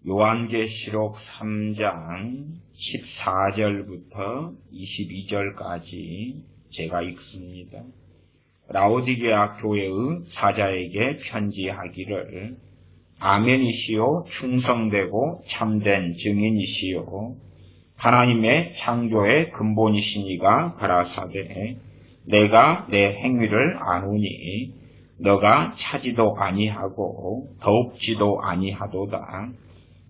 요한계시록 3장 14절부터 22절까지 제가 읽습니다. 라오디게아 교회의 사자에게 편지하기를 아멘이시요 충성되고 참된 증인이시요 하나님의 창조의 근본이시니가 가라사대 내가 내 행위를 아노니 너가 차지도 아니하고 더웁지도 아니하도다.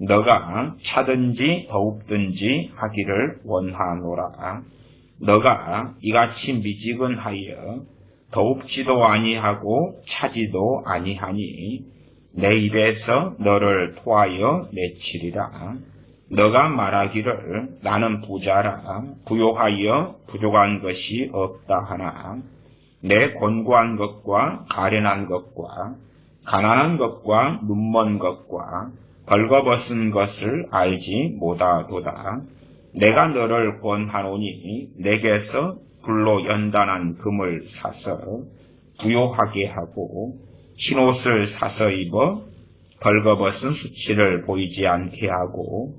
너가 차든지 더웁든지 하기를 원하노라. 너가 이같이 미지근하여 더웁지도 아니하고 차지도 아니하니 내 입에서 너를 토하여 내치리라. 너가 말하기를 나는 부자라 부요하여 부족한 것이 없다 하나 내 권고한 것과 가련한 것과 가난한 것과 눈먼 것과 벌거벗은 것을 알지 못하도다. 내가 너를 권하노니 내게서 불로 연단한 금을 사서 부요하게 하고 흰옷을 사서 입어 벌거벗은 수치를 보이지 않게 하고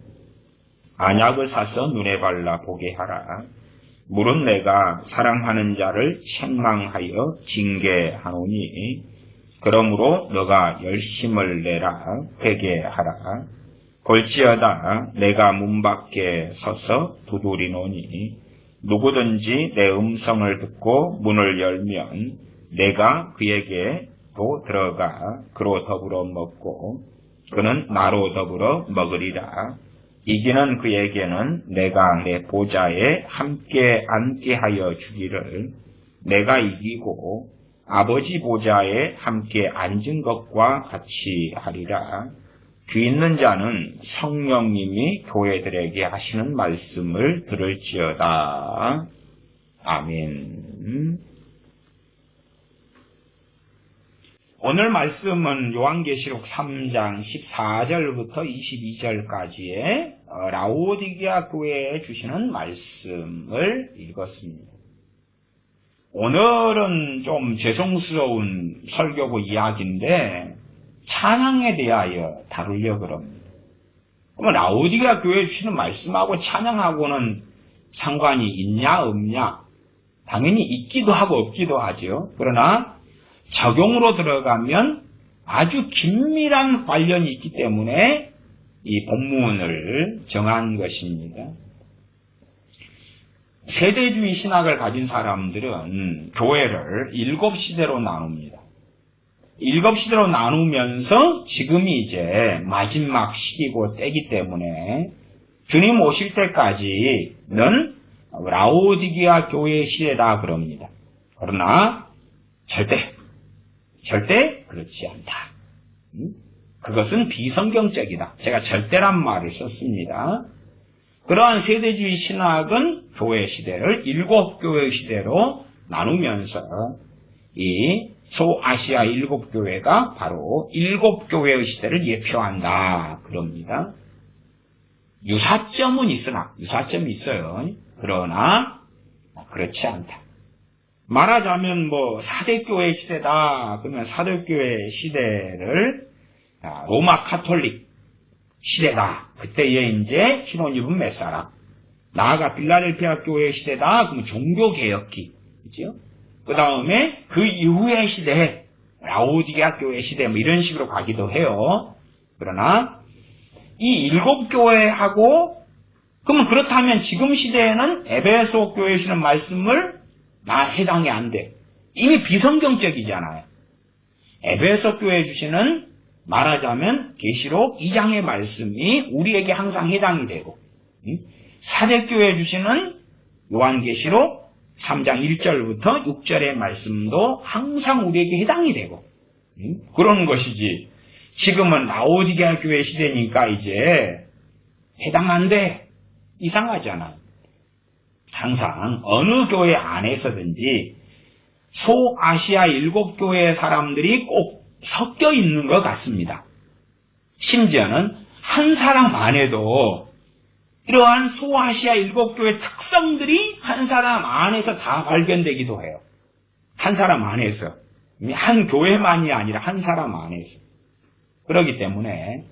안약을 사서 눈에 발라 보게 하라. 물은 내가 사랑하는 자를 책망하여 징계하노니 그러므로 너가 열심을 내라 회개하라. 볼지어다 내가 문 밖에 서서 두드리노니 누구든지 내 음성을 듣고 문을 열면 내가 그에게도 들어가 그로 더불어 먹고 그는 나로 더불어 먹으리라. 이기는 그에게는 내가 내 보좌에 함께 앉게 하여 주기를 내가 이기고 아버지 보좌에 함께 앉은 것과 같이 하리라. 귀 있는 자는 성령님이 교회들에게 하시는 말씀을 들을지어다. 아멘. 오늘 말씀은 요한계시록 3장 14절부터 22절까지의 라오디게아 교회에 주시는 말씀을 읽었습니다. 오늘은 좀 죄송스러운 설교고 이야기인데 찬양에 대하여 다루려고 합니다. 그러면 라오디게아 교회에 주시는 말씀하고 찬양하고는 상관이 있냐 없냐? 당연히 있기도 하고 없기도 하죠. 그러나 적용으로 들어가면 아주 긴밀한 관련이 있기 때문에 이 본문을 정한 것입니다. 세대주의 신학을 가진 사람들은 교회를 7시대로 나눕니다. 7시대로 나누면서 지금이 이제 마지막 시기고 때이기 때문에 주님 오실 때까지는 라오디게아 교회의 시대다 그럽니다. 그러나 절대 그렇지 않다. 그것은 비성경적이다. 제가 절대란 말을 썼습니다. 그러한 세대주의 신학은 교회 시대를 7교회 시대로 나누면서 이 소아시아 7교회가 바로 7교회의 시대를 예표한다. 그럽니다. 유사점이 있어요. 그러나 그렇지 않다. 말하자면 사대교회 시대다. 그러면 사대교회 시대를 로마 카톨릭 시대다. 그때에 이제 신혼 입은 몇 사람. 나아가 필라델피아 교회 시대다. 그러면 종교개혁기. 그죠? 그 다음에 그 이후의 시대, 라오디게아 교회 시대 이런 식으로 가기도 해요. 그러나 이 7교회하고 그러면 그렇다면 지금 시대에는 에베소 교회에 주시는 말씀을 나 해당이 안 돼. 이미 비성경적이잖아요. 에베소 교회에 주시는 말하자면 계시록 2장의 말씀이 우리에게 항상 해당이 되고 사대교회에 주시는 요한계시록 3장 1절부터 6절의 말씀도 항상 우리에게 해당이 되고 그런 것이지. 지금은 라오디게아 교회 시대니까 이제 해당 안 돼. 이상하잖아. 항상 어느 교회 안에서든지 소아시아 7교회의 사람들이 꼭 섞여 있는 것 같습니다. 심지어는 한 사람 안에도 이러한 소아시아 7교회 특성들이 한 사람 안에서 다 발견되기도 해요. 한 사람 안에서. 한 교회만이 아니라 한 사람 안에서. 그렇기 때문에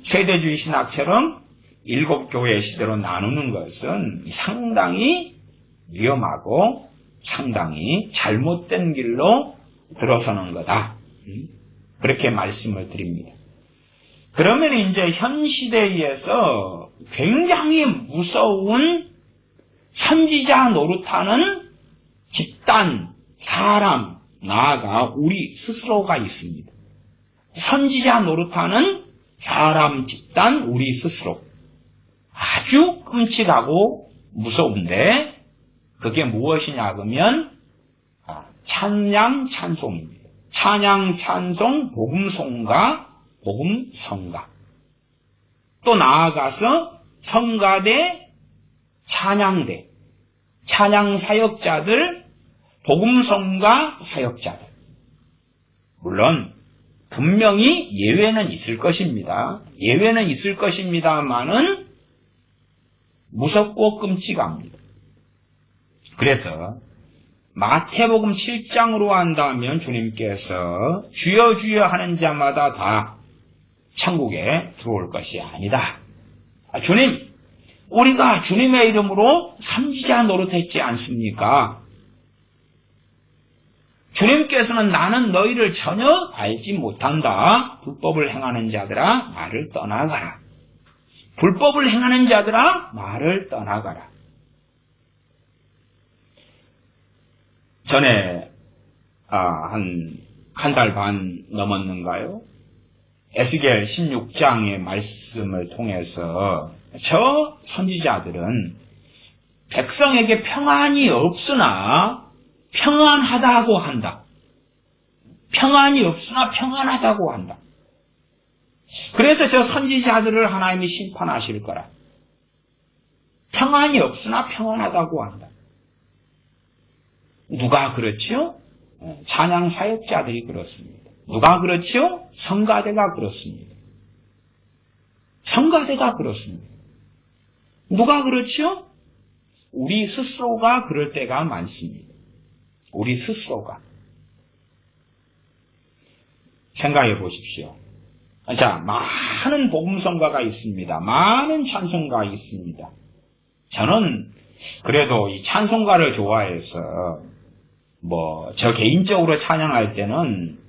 세대주의 신학처럼 7교회 시대로 나누는 것은 상당히 위험하고 상당히 잘못된 길로 들어서는 거다. 그렇게 말씀을 드립니다. 그러면 이제 현 시대에서 굉장히 무서운 선지자 노릇하는 집단, 사람, 나아가 우리 스스로가 있습니다. 선지자 노릇하는 사람, 집단, 우리 스스로. 아주 끔찍하고 무서운데 그게 무엇이냐 그러면 찬양, 찬송입니다. 찬양, 찬송, 복음송가, 복음성가. 또 나아가서 성가대, 찬양대, 찬양 사역자들, 복음성가 사역자들. 물론 분명히 예외는 있을 것입니다. 예외는 있을 것입니다만은 무섭고 끔찍합니다. 그래서 마태복음 7장으로 한다면 주님께서 주여 주여 하는 자마다 다 천국에 들어올 것이 아니다. 주님, 우리가 주님의 이름으로 선지자 노릇했지 않습니까? 주님께서는 나는 너희를 전혀 알지 못한다. 불법을 행하는 자들아 나를 떠나가라. 불법을 행하는 자들아 나를 떠나가라. 전에 한 달 반 넘었는가요? 에스겔 16장의 말씀을 통해서 저 선지자들은 백성에게 평안이 없으나 평안하다고 한다. 평안이 없으나 평안하다고 한다. 그래서 저 선지자들을 하나님이 심판하실 거라. 평안이 없으나 평안하다고 한다. 누가 그렇죠? 찬양 사역자들이 그렇습니다. 누가 그렇죠? 성가대가 그렇습니다. 성가대가 그렇습니다. 누가 그렇죠? 우리 스스로가 그럴 때가 많습니다. 우리 스스로가. 생각해 보십시오. 자, 많은 복음성가가 있습니다. 많은 찬송가 있습니다. 저는 그래도 이 찬송가를 좋아해서 저 개인적으로 찬양할 때는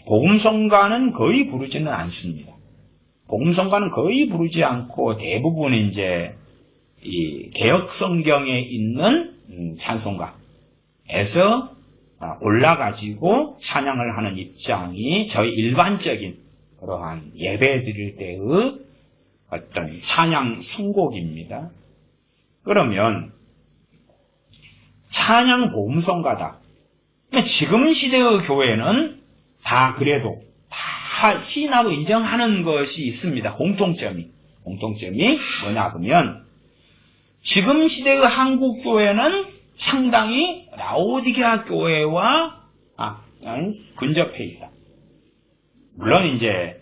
복음성가는 거의 부르지는 않습니다. 복음성가는 거의 부르지 않고 대부분 이제 이 개혁성경에 있는 찬송가에서 올라가지고 찬양을 하는 입장이 저희 일반적인 그러한 예배 드릴 때의 어떤 찬양 선곡입니다. 그러면 찬양 복음성가다. 지금 시대의 교회는 다 그래도 다 시인하고 인정하는 것이 있습니다. 공통점이 뭐냐 그러면 지금 시대의 한국 교회는 상당히 라오디게아 교회와 근접해 있다. 물론 이제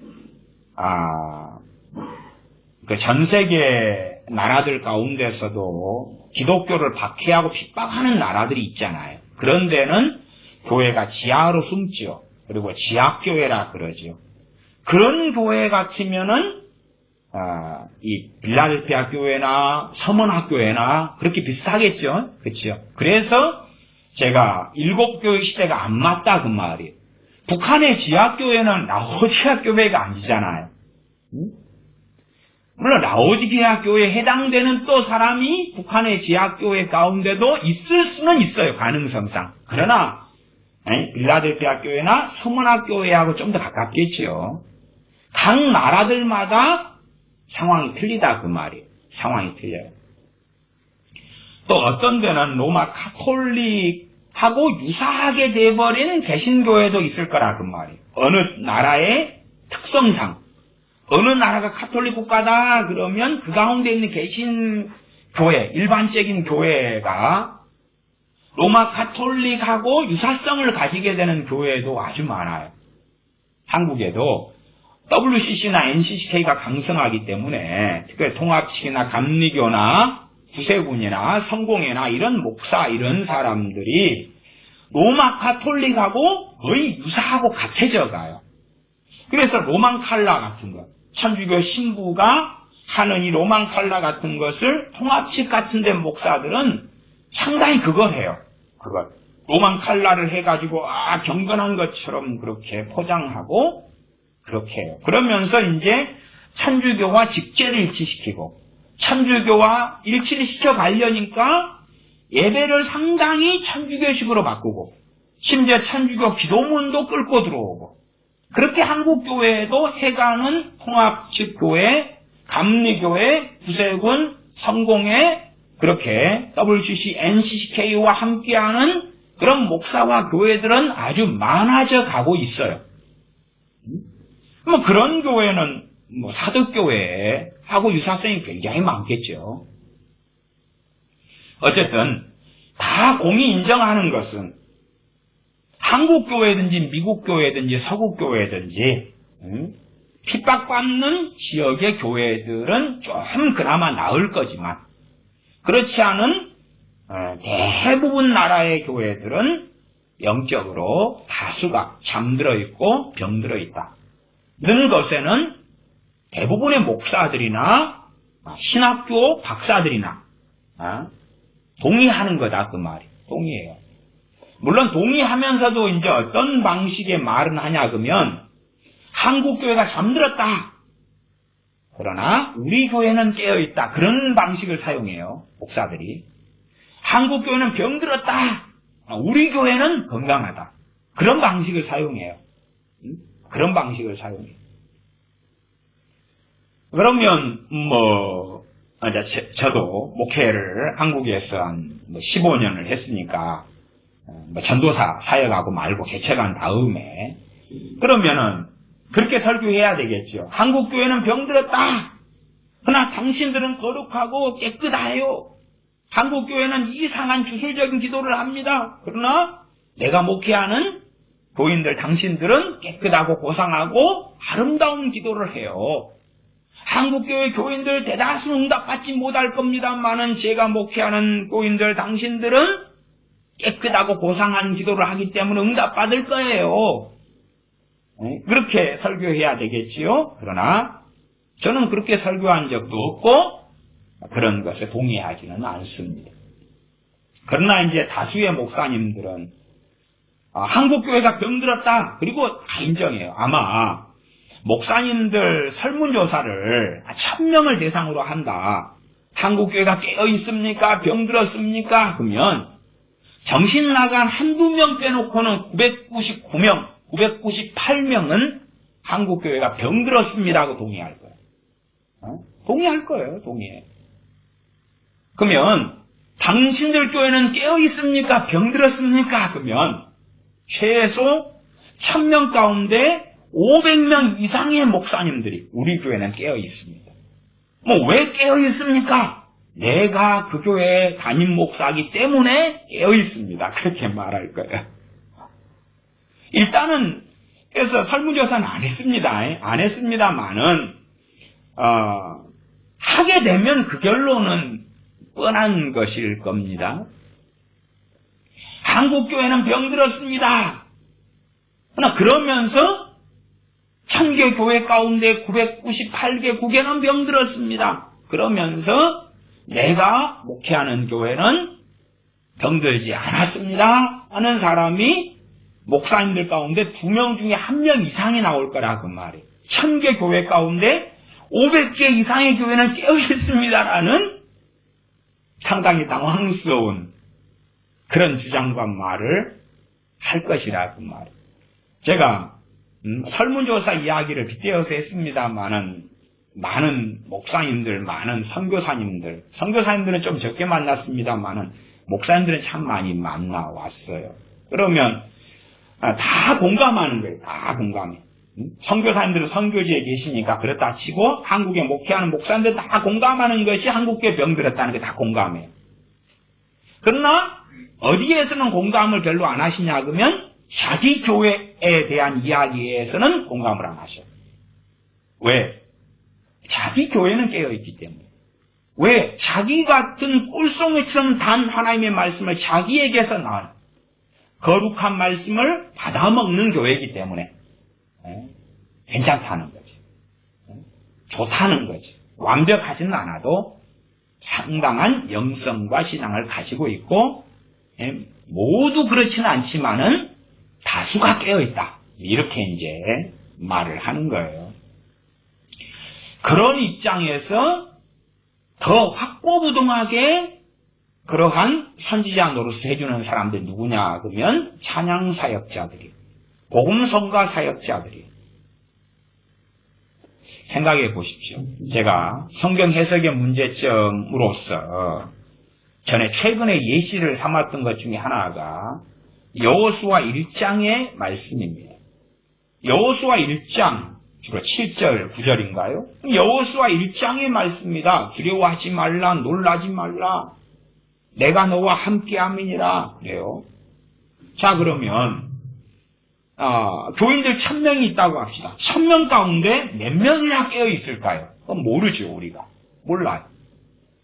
그 전 세계 나라들 가운데서도 기독교를 박해하고 핍박하는 나라들이 있잖아요. 그런 데는 교회가 지하로 숨지요. 그리고 지하교회라 그러죠. 그런 교회 같으면은 이 빌라델피아 교회나 서문학교회나 그렇게 비슷하겠죠. 그렇죠. 그래서 제가 7교회 시대가 안 맞다 그 말이에요. 북한의 지하교회는 라오디게아 교회가 아니잖아요. 물론 라오디게아 교회에 해당되는 또 사람이 북한의 지하교회 가운데도 있을 수는 있어요. 가능성상. 그러나 빌라델피아 교회나 서문학 교회하고 좀 더 가깝겠지요. 각 나라들마다 상황이 틀리다 그 말이에요. 상황이 틀려요. 또 어떤 데는 로마 카톨릭하고 유사하게 돼버린 개신교회도 있을 거라 그 말이에요. 어느 나라의 특성상 어느 나라가 카톨릭 국가다 그러면 그 가운데 있는 개신교회, 일반적인 교회가 로마 카톨릭하고 유사성을 가지게 되는 교회도 아주 많아요. 한국에도 WCC나 NCCK가 강성하기 때문에 특별히 통합식이나 감리교나 구세군이나 성공회나 이런 목사 이런 사람들이 로마 카톨릭하고 거의 유사하고 같아져 가요. 그래서 로만 칼라 같은 거 천주교 신부가 하는 이 로만 칼라 같은 것을 통합식 같은 데 목사들은 상당히 그걸 해요. 그걸. 로만 칼라를 해가지고, 경건한 것처럼 그렇게 포장하고, 그렇게 해요. 그러면서 이제 천주교와 직제를 일치시키고, 천주교와 일치를 시켜가려니까 예배를 상당히 천주교식으로 바꾸고, 심지어 천주교 기도문도 끌고 들어오고, 그렇게 한국교회에도 해가는 통합식 교회, 감리교회, 구세군, 성공회, 그렇게 WCC, NCCK와 함께하는 그런 목사와 교회들은 아주 많아져 가고 있어요. 그런 교회는 사덕교회하고 유사성이 굉장히 많겠죠. 어쨌든 다 공이 인정하는 것은 한국교회든지 미국교회든지 서구교회든지 핍박받는 지역의 교회들은 좀 그나마 나을 거지만 그렇지 않은 대부분 나라의 교회들은 영적으로 다수가 잠들어 있고 병들어 있다는 것에는 대부분의 목사들이나 신학교 박사들이나 동의하는 거다 그 말이. 동의해요. 물론 동의하면서도 이제 어떤 방식의 말은 하냐 그러면 한국교회가 잠들었다. 그러나 우리 교회는 깨어있다. 그런 방식을 사용해요. 목사들이. 한국교회는 병들었다. 우리 교회는 건강하다. 그런 방식을 사용해요. 그런 방식을 사용해요. 그러면 저도 목회를 한국에서 한 15년을 했으니까 전도사 사역하고 말고 개척한 다음에 그러면은 그렇게 설교해야 되겠죠. 한국교회는 병들었다. 그러나 당신들은 거룩하고 깨끗하요. 한국교회는 이상한 주술적인 기도를 합니다. 그러나 내가 목회하는 교인들 당신들은 깨끗하고 고상하고 아름다운 기도를 해요. 한국교회 교인들 대다수는 응답받지 못할 겁니다만은 제가 목회하는 교인들 당신들은 깨끗하고 고상한 기도를 하기 때문에 응답받을 거예요. 그렇게 설교해야 되겠지요. 그러나 저는 그렇게 설교한 적도 없고 그런 것에 동의하지는 않습니다. 그러나 이제 다수의 목사님들은 한국교회가 병들었다. 그리고 다 인정해요. 아마 목사님들 설문조사를 1000명을 대상으로 한다. 한국교회가 깨어있습니까? 병들었습니까? 그러면 정신 나간 한두 명 빼놓고는 999명, 998명은 한국교회가 병들었습니다고 동의할 거예요. 동의할 거예요. 동의해. 그러면 당신들 교회는 깨어있습니까? 병들었습니까? 그러면 최소 1000명 가운데 500명 이상의 목사님들이 우리 교회는 깨어있습니다. 왜 깨어있습니까? 내가 그 교회에 담임 목사이기 때문에 깨어있습니다. 그렇게 말할 거예요. 일단은 그래서 설문조사는 안 했습니다. 안 했습니다만은 하게 되면 그 결론은 뻔한 것일 겁니다. 한국교회는 병들었습니다. 그러나 그러면서 1000개 교회 가운데 998개국에는 병들었습니다. 그러면서 내가 목회하는 교회는 병들지 않았습니다 하는 사람이 목사님들 가운데 2명 중에 1명 이상이 나올 거라 그 말이에요. 1000개 교회 가운데 500개 이상의 교회는 깨어있습니다라는 상당히 당황스러운 그런 주장과 말을 할 것이라 그 말이에요. 제가 설문조사 이야기를 빗대어서 했습니다만은 많은 목사님들, 많은 선교사님들은 좀 적게 만났습니다만은 목사님들은 참 많이 만나왔어요. 그러면 다 공감하는 거예요. 다 공감해. 선교사님들은 선교지에 계시니까 그렇다 치고 한국에 목회하는 목사님들 다 공감하는 것이 한국교회 병들었다는 게 다 공감해요. 그러나 어디에서는 공감을 별로 안 하시냐 그러면 자기 교회에 대한 이야기에서는 공감을 안 하셔요. 왜? 자기 교회는 깨어있기 때문에. 왜? 자기 같은 꿀송이처럼 단 하나님의 말씀을 자기에게서 나온 거룩한 말씀을 받아먹는 교회이기 때문에 괜찮다는 거죠. 좋다는 거지. 완벽하지는 않아도 상당한 영성과 신앙을 가지고 있고, 모두 그렇지는 않지만은 다수가 깨어있다. 이렇게 이제 말을 하는 거예요. 그런 입장에서 더 확고부동하게 그러한 선지자 노릇을 해주는 사람들이 누구냐 그러면 찬양사역자들이, 복음성가 사역자들이. 생각해 보십시오. 제가 성경 해석의 문제점으로서 전에 최근에 예시를 삼았던 것 중에 하나가 여호수아 1장의 말씀입니다. 여호수아 1장 주로 7절, 9절인가요? 여호수아 1장의 말씀입니다. 두려워하지 말라, 놀라지 말라. 내가 너와 함께함이니라. 그래요. 자, 그러면 교인들 1000명이 있다고 합시다. 1000명 가운데 몇 명이나 깨어 있을까요? 그건 모르죠, 우리가. 몰라요.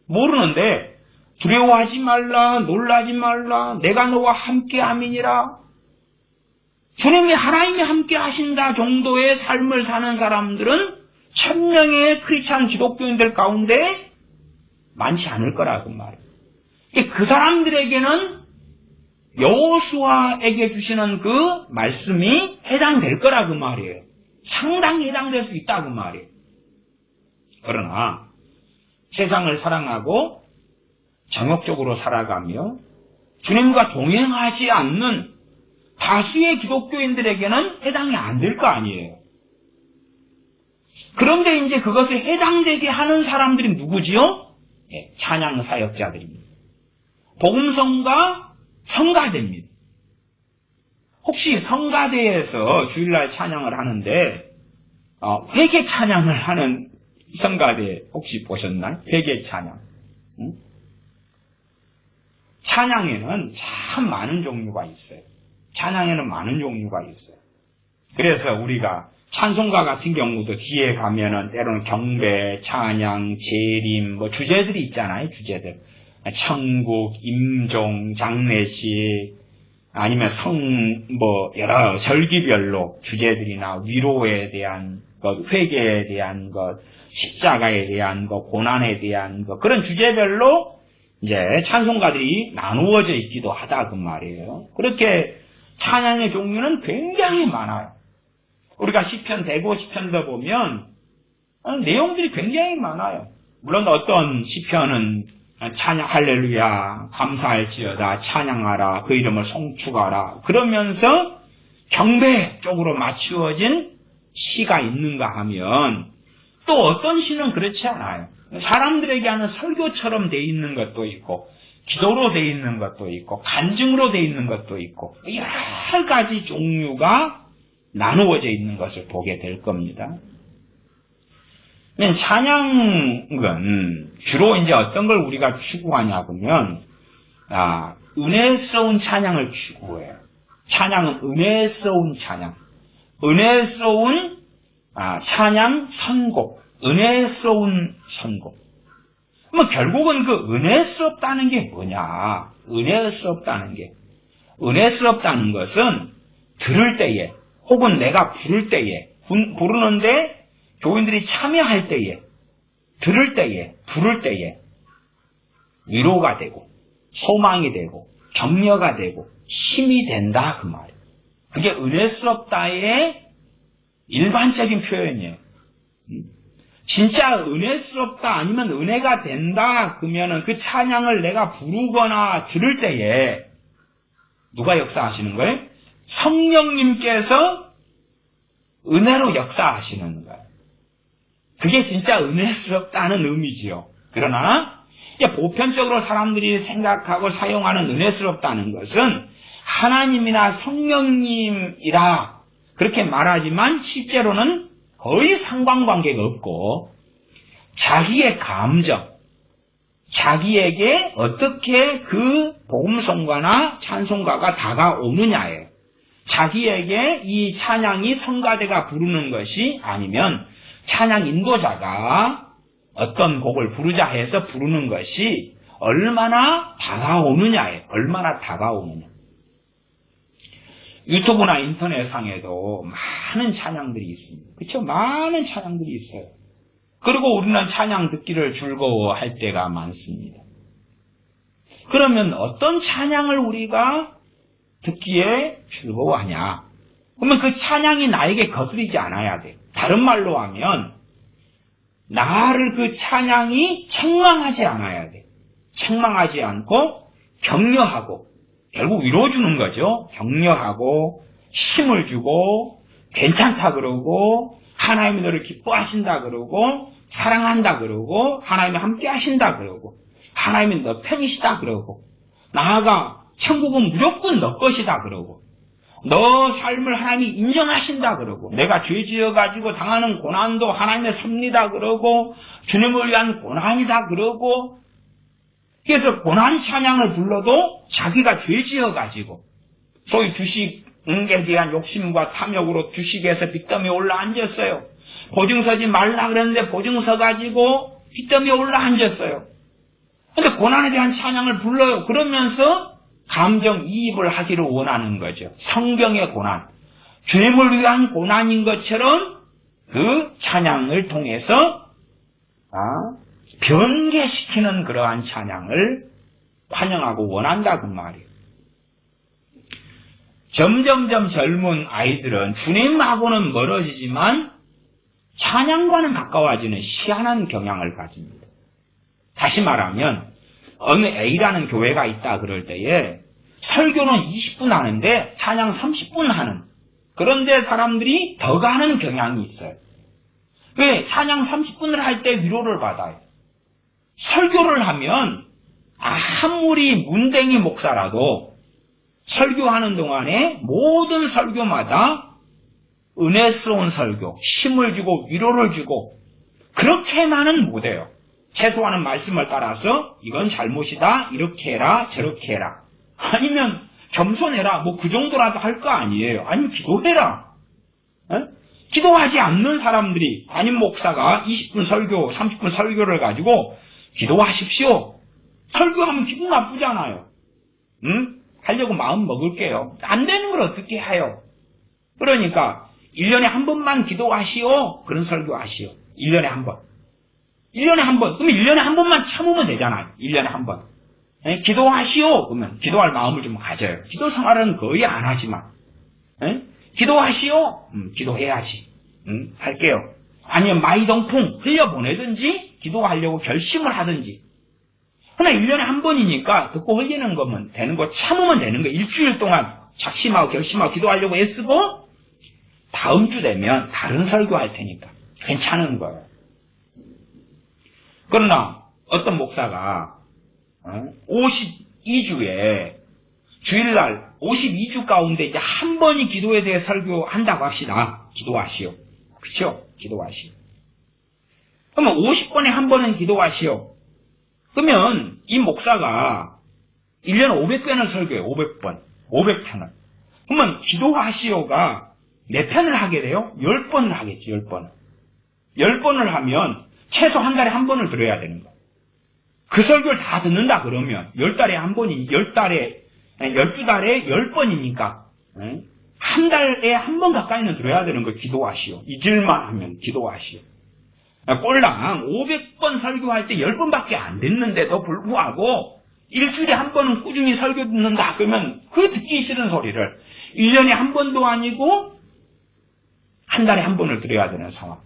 모르는데 두려워하지 말라, 놀라지 말라. 내가 너와 함께함이니라. 주님이 하나님이 함께 하신다 정도의 삶을 사는 사람들은 1000명의 크리스찬 기독교인들 가운데 많지 않을 거라고 말이에요. 그 사람들에게는 여호수아에게 주시는 그 말씀이 해당될 거라고 말이에요. 상당히 해당될 수 있다고 말이에요. 그러나 세상을 사랑하고 정욕적으로 살아가며 주님과 동행하지 않는 다수의 기독교인들에게는 해당이 안 될 거 아니에요. 그런데 이제 그것을 해당되게 하는 사람들이 누구지요? 찬양 사역자들입니다. 복음성가 성가대입니다. 혹시 성가대에서 주일날 찬양을 하는데 회개 찬양을 하는 성가대 혹시 보셨나요? 회개 찬양. 찬양에는 참 많은 종류가 있어요. 찬양에는 많은 종류가 있어요. 그래서 우리가 찬송가 같은 경우도 뒤에 가면은 때로는 경배, 찬양, 재림, 뭐 주제들이 있잖아요. 주제들. 천국, 임종, 장례식, 아니면 여러 절기별로 주제들이나 위로에 대한 것, 회개에 대한 것, 십자가에 대한 것, 고난에 대한 것, 그런 주제별로 이제 찬송가들이 나누어져 있기도 하다 그 말이에요. 그렇게 찬양의 종류는 굉장히 많아요. 우리가 시편 150편도 보면 내용들이 굉장히 많아요. 물론 어떤 시편은 찬양 할렐루야 감사할지어다 찬양하라 그 이름을 송축하라 그러면서 경배 쪽으로 맞추어진 시가 있는가 하면 또 어떤 시는 그렇지 않아요. 사람들에게 하는 설교처럼 돼 있는 것도 있고 기도로 돼 있는 것도 있고 간증으로 돼 있는 것도 있고 여러 가지 종류가 나누어져 있는 것을 보게 될 겁니다. 찬양은 주로 이제 어떤 걸 우리가 추구하냐 보면 은혜스러운 찬양을 추구해요. 찬양은 은혜스러운 찬양, 은혜스러운 찬양 선곡, 은혜스러운 선곡. 그럼 결국은 그 은혜스럽다는 게 뭐냐? 은혜스럽다는 것은 들을 때에 혹은 내가 부를 때에 부르는데 교인들이 참여할 때에 들을 때에 부를 때에 위로가 되고 소망이 되고 격려가 되고 힘이 된다 그 말이에요. 그게 은혜스럽다의 일반적인 표현이에요. 진짜 은혜스럽다 아니면 은혜가 된다 그러면은 그 찬양을 내가 부르거나 들을 때에 누가 역사하시는 거예요? 성령님께서 은혜로 역사하시는 거예요. 그게 진짜 은혜스럽다는 의미지요. 그러나 보편적으로 사람들이 생각하고 사용하는 은혜스럽다는 것은 하나님이나 성령님이라 그렇게 말하지만 실제로는 거의 상관관계가 없고 자기의 감정, 자기에게 어떻게 그 복음성가나 찬송가가 다가오느냐예요. 자기에게 이 찬양이 성가대가 부르는 것이 아니면 찬양 인도자가 어떤 곡을 부르자 해서 부르는 것이 얼마나 다가오느냐예요. 얼마나 다가오느냐. 유튜브나 인터넷상에도 많은 찬양들이 있습니다. 그렇죠? 많은 찬양들이 있어요. 그리고 우리는 찬양 듣기를 즐거워할 때가 많습니다. 그러면 어떤 찬양을 우리가 듣기에 즐거워하냐? 그러면 그 찬양이 나에게 거스리지 않아야 돼요. 다른 말로 하면 나를 그 찬양이 책망하지 않아야 돼요. 책망하지 않고 격려하고 결국 위로주는 거죠. 격려하고 힘을 주고 괜찮다 그러고 하나님이 너를 기뻐하신다 그러고 사랑한다 그러고 하나님이 함께 하신다 그러고 하나님이 너 편이시다 그러고 나아가 천국은 무조건 너 것이다 그러고 너 삶을 하나님이 인정하신다 그러고 내가 죄 지어가지고 당하는 고난도 하나님의 섭니다 그러고 주님을 위한 고난이다 그러고 그래서 고난 찬양을 불러도 자기가 죄 지어가지고 소위 주식에 대한 욕심과 탐욕으로 주식에서 빚더미에 올라앉았어요. 보증 서지 말라 그랬는데 보증 서 가지고 빚더미에 올라앉았어요. 근데 고난에 대한 찬양을 불러요. 그러면서 감정이입을 하기를 원하는 거죠. 성경의 고난, 주님을 위한 고난인 것처럼 그 찬양을 통해서 변개시키는 그러한 찬양을 환영하고 원한다 그 말이에요. 점점점 젊은 아이들은 주님하고는 멀어지지만 찬양과는 가까워지는 희한한 경향을 가집니다. 다시 말하면 어느 A라는 교회가 있다 그럴 때에 설교는 20분 하는데 찬양 30분 하는 그런데 사람들이 더 가는 경향이 있어요. 왜? 찬양 30분을 할 때 위로를 받아요. 설교를 하면 아무리 문댕이 목사라도 설교하는 동안에 모든 설교마다 은혜스러운 설교, 힘을 주고 위로를 주고 그렇게만은 못해요. 최소한은 말씀을 따라서 이건 잘못이다, 이렇게 해라, 저렇게 해라. 아니면 겸손해라, 뭐 그 정도라도 할 거 아니에요. 아니면 기도해라. 기도하지 않는 사람들이 담임 목사가 20분 설교, 30분 설교를 가지고 기도하십시오. 설교하면 기분 나쁘잖아요. 하려고 마음 먹을게요. 안 되는 걸 어떻게 해요? 그러니까 1년에 한 번만 기도하시오. 그런 설교하시오. 1년에 한 번. 1년에 한 번. 그러면 1년에 한 번만 참으면 되잖아요. 1년에 한 번. 기도하시오. 그러면 기도할 마음을 좀 가져요. 기도 생활은 거의 안 하지만. 기도하시오. 기도해야지. 할게요. 아니면 마이동풍 흘려보내든지 기도하려고 결심을 하든지. 그러나 1년에 한 번이니까 듣고 흘리는 거면 되는 거 참으면 되는 거. 일주일 동안 작심하고 결심하고 기도하려고 애쓰고 다음 주 되면 다른 설교할 테니까 괜찮은 거예요. 그러나 어떤 목사가 52주에 주일날 52주 가운데 이제 한 번이 기도에 대해 설교한다고 합시다. 기도하시오. 그렇죠? 기도하시오. 그러면 50번에 한 번은 기도하시오. 그러면 이 목사가 1년에 500편을 설교해요. 500번. 500편을. 그러면 기도하시오가 몇 편을 하게 돼요? 10번을 하겠죠. 10번을. 10번을 하면 최소 한 달에 한 번을 들어야 되는 거예요. 그 설교를 다 듣는다 그러면 10달에 한 번이 10달에 12달에 10번이니까 한 달에 한 번 가까이는 들어야 되는 거 기도하시오. 잊을만 하면 기도하시오. 꼴랑 500번 설교할 때 10번밖에 안 됐는데도 불구하고 일주일에 한 번은 꾸준히 설교 듣는다 그러면 그 듣기 싫은 소리를 1년에 한 번도 아니고 한 달에 한 번을 들어야 되는 상황.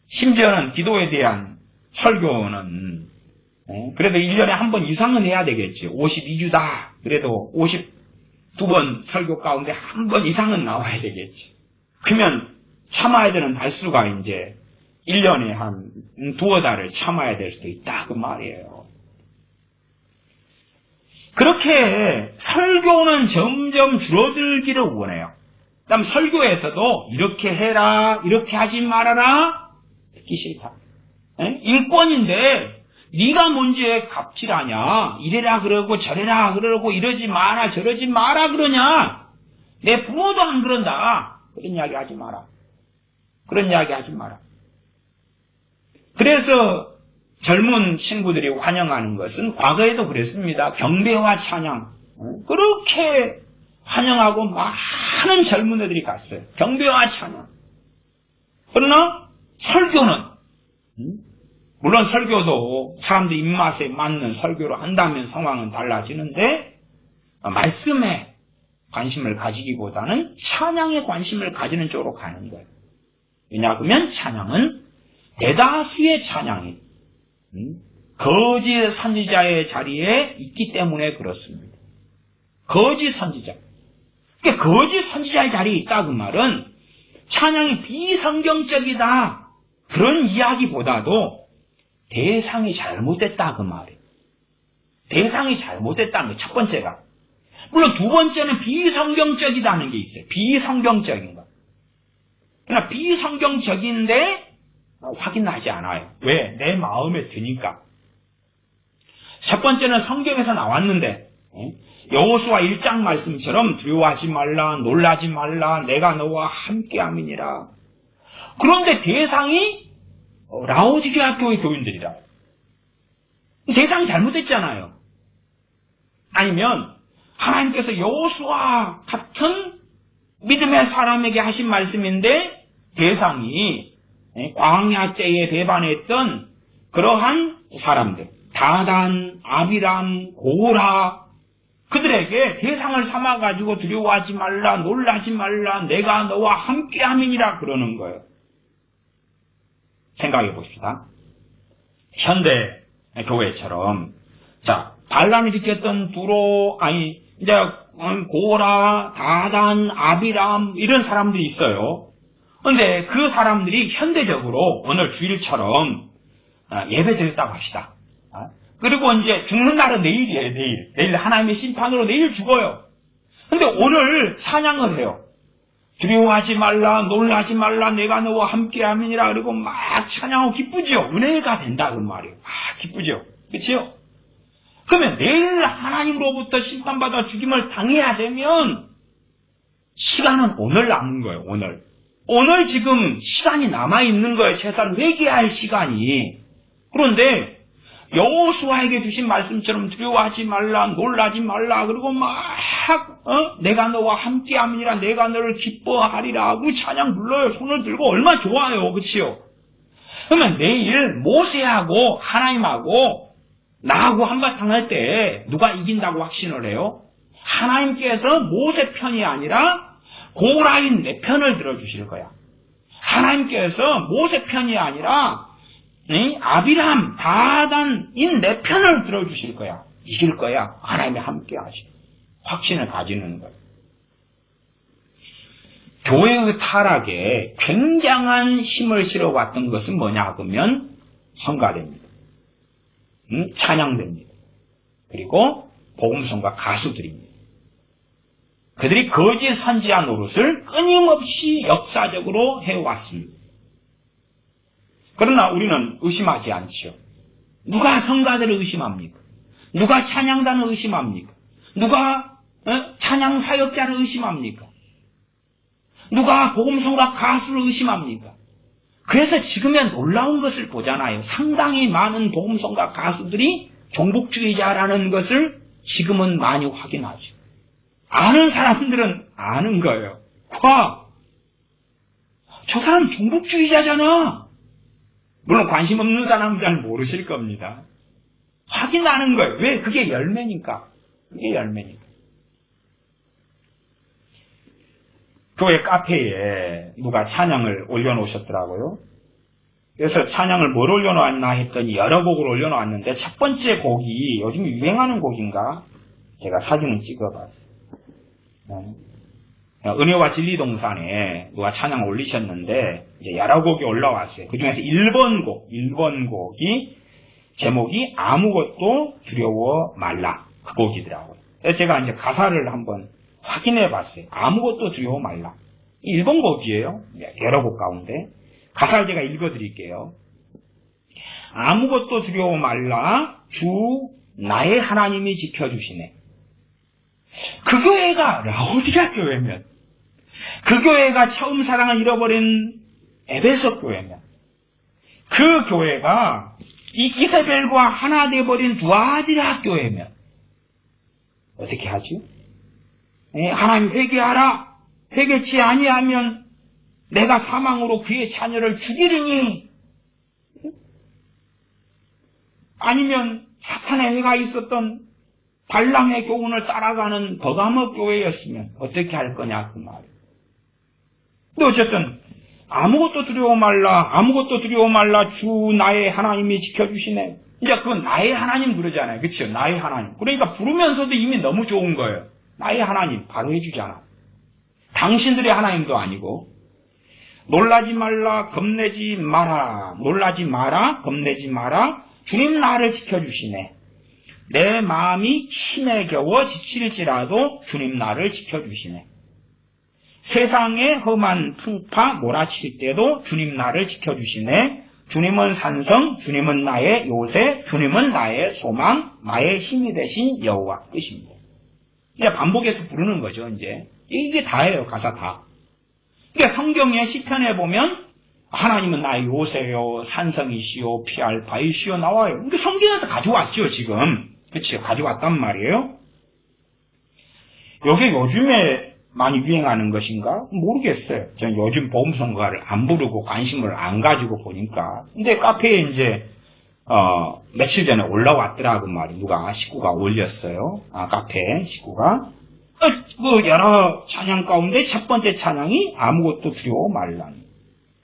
심지어는 기도에 대한 설교는 그래도 1년에 한 번 이상은 해야 되겠지. 52주다. 그래도 52번 설교 가운데 한 번 이상은 나와야 되겠지. 그러면 참아야 되는 달수가 이제 1년에 한 두어 달을 참아야 될 수도 있다. 그 말이에요. 그렇게 설교는 점점 줄어들기를 원해요. 그다음 설교에서도 이렇게 해라, 이렇게 하지 말아라. 듣기 싫다. 인권인데 네가 뭔지 갑질하냐? 이래라 그러고 저래라 그러고 이러지 마라 저러지 마라 그러냐? 내 부모도 안 그런다. 그런 이야기 하지 마라. 그런 이야기 하지 마라. 그래서 젊은 친구들이 환영하는 것은 과거에도 그랬습니다. 경배와 찬양. 그렇게 환영하고 많은 젊은 애들이 갔어요. 경배와 찬양. 그러나 설교는 물론 설교도 사람들 입맛에 맞는 설교를 한다면 상황은 달라지는데 말씀에 관심을 가지기보다는 찬양에 관심을 가지는 쪽으로 가는 거예요. 왜냐하면 찬양은 대다수의 찬양이 거짓 선지자의 자리에 있기 때문에 그렇습니다. 거짓 선지자. 그러니까 거짓 선지자의 자리에 있다 그 말은 찬양이 비성경적이다 그런 이야기보다도 대상이 잘못됐다 그 말이에요. 대상이 잘못됐다는 거예요. 첫 번째가. 물론 두 번째는 비성경적이다는 게 있어요. 비성경적인 거. 그러나 비성경적인데 확인하지 않아요. 왜? 내 마음에 드니까. 첫 번째는 성경에서 나왔는데 여호수아 1장 말씀처럼 두려워하지 말라, 놀라지 말라, 내가 너와 함께함이니라. 그런데 대상이 라오디게아 교회 교인들이라. 대상이 잘못됐잖아요. 아니면 하나님께서 여호수아 같은 믿음의 사람에게 하신 말씀인데 대상이 광야 때에 배반했던 그러한 사람들, 다단, 아비람, 고라, 그들에게 대상을 삼아가지고 두려워하지 말라, 놀라지 말라, 내가 너와 함께함이니라 그러는 거예요. 생각해 봅시다. 현대 교회처럼, 자, 반란을 일으켰던 이제 고라, 다단, 아비람 이런 사람들이 있어요. 그런데 그 사람들이 현대적으로 오늘 주일처럼 예배 드렸다고 합시다. 그리고 이제 죽는 날은 내일이에요, 내일. 내일 하나님의 심판으로 내일 죽어요. 근데 오늘 찬양을 해요. 두려워하지 말라, 놀라지 말라, 내가 너와 함께함이니라. 그리고 막 찬양하고 기쁘지요. 은혜가 된다 그 말이에요. 기쁘죠. 그렇죠? 그러면 내일 하나님으로부터 심판받아 죽임을 당해야 되면 시간은 오늘 남은 거예요. 오늘 지금 시간이 남아있는 거예요. 최소한 회개할 시간이. 그런데 여호수아에게 주신 말씀처럼 두려워하지 말라, 놀라지 말라, 그리고 막 내가 너와 함께함이니라, 내가 너를 기뻐하리라 그 찬양 불러요. 손을 들고 얼마나 좋아요. 그치요? 그러면 내일 모세하고 하나님하고 나하고 한바탕 할 때 누가 이긴다고 확신을 해요? 하나님께서 모세 편이 아니라 고라인 내 편을 들어주실 거야. 하나님께서 모세 편이 아니라 아비람, 다단인 내 편을 들어주실 거야. 이길 거야. 하나님이 함께 하시. 확신을 가지는 거예요. 교회의 타락에 굉장한 힘을 실어왔던 것은 뭐냐 하면 성가대입니다. 찬양대입니다. 그리고 복음성가 가수들입니다. 그들이 거짓 선지자 노릇을 끊임없이 역사적으로 해왔습니다. 그러나 우리는 의심하지 않죠. 누가 성가대를 의심합니까? 누가 찬양단을 의심합니까? 누가 찬양 사역자를 의심합니까? 누가 복음성가 가수를 의심합니까? 그래서 지금의 놀라운 것을 보잖아요. 상당히 많은 복음성가 가수들이 종북주의자라는 것을 지금은 많이 확인하죠. 아는 사람들은 아는 거예요. 저 사람 종북주의자잖아. 물론 관심 없는 사람은 잘 모르실 겁니다. 확인하는 거예요. 왜? 그게 열매니까. 교회 카페에 누가 찬양을 올려놓으셨더라고요. 그래서 찬양을 뭘 올려놓았나 했더니 여러 곡을 올려놓았는데 첫 번째 곡이 요즘 유행하는 곡인가? 제가 사진을 찍어봤어요. 은혜와 진리동산에 누가 찬양을 올리셨는데 이제 여러 곡이 올라왔어요. 그 중에서 1번 곡이 제목이 아무것도 두려워 말라. 그 곡이더라고요. 그래서 제가 이제 가사를 한번 확인해 봤어요. 아무것도 두려워 말라. 1번 곡이에요. 여러 곡 가운데. 가사를 제가 읽어 드릴게요. 아무것도 두려워 말라. 주 나의 하나님이 지켜주시네. 그 교회가 라오디게아 교회면, 그 교회가 처음 사랑을 잃어버린 에베소 교회면, 그 교회가 이 이세벨과 하나 되어버린 두아디라 교회면 어떻게 하지? 하나님 회개하라. 회개치 아니하면 내가 사망으로 그의 자녀를 죽이리니. 아니면 사탄의 해가 있었던 발람의 교훈을 따라가는 버가모 교회였으면 어떻게 할 거냐 그 말이에요. 근데 어쨌든 아무것도 두려워 말라 주 나의 하나님이 지켜주시네. 이제 그건 나의 하나님 그러잖아요. 그렇죠? 나의 하나님. 그러니까 부르면서도 이미 너무 좋은 거예요. 나의 하나님 바로 해주잖아. 당신들의 하나님도 아니고. 놀라지 말라 겁내지 마라. 겁내지 마라. 주님 나를 지켜주시네. 내 마음이 힘에 겨워 지칠지라도 주님 나를 지켜주시네. 세상의 험한 풍파 몰아칠 때도 주님 나를 지켜주시네. 주님은 산성, 주님은 나의 요새, 주님은 나의 소망, 나의 힘이 되신 여호와 뜻입니다. 이제 반복해서 부르는 거죠. 이제 이게 다예요. 가사 다. 그러니까 성경의 시편에 보면 하나님은 나의 요새요, 산성이시요, 피할 바이시요 나와요. 그러니까 성경에서 가져왔죠. 지금 그렇죠. 가져왔단 말이에요. 이게 요즘에 많이 유행하는 것인가? 모르겠어요. 저는 요즘 복음성가를 안 부르고 관심을 안 가지고 보니까. 근데 카페에 이제, 며칠 전에 올라왔더라고 말이에요. 누가 식구가 올렸어요. 카페 식구가. 여러 찬양 가운데 첫 번째 찬양이 아무것도 두려워 말라니.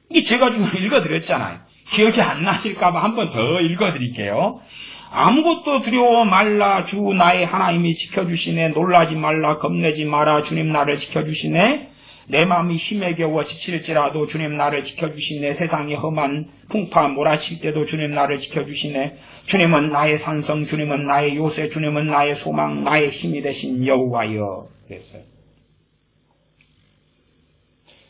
이게 제가 지금 읽어드렸잖아요. 기억이 안 나실까봐 한 번 더 읽어드릴게요. 아무것도 두려워 말라 주 나의 하나님이 지켜주시네. 놀라지 말라 겁내지 마라 주님 나를 지켜주시네. 내 마음이 힘에 겨워 지칠지라도 주님 나를 지켜주시네. 세상이 험한 풍파 몰아칠 때도 주님 나를 지켜주시네. 주님은 나의 산성, 주님은 나의 요새, 주님은 나의 소망, 나의 힘이 되신 여호와여. 그랬어요.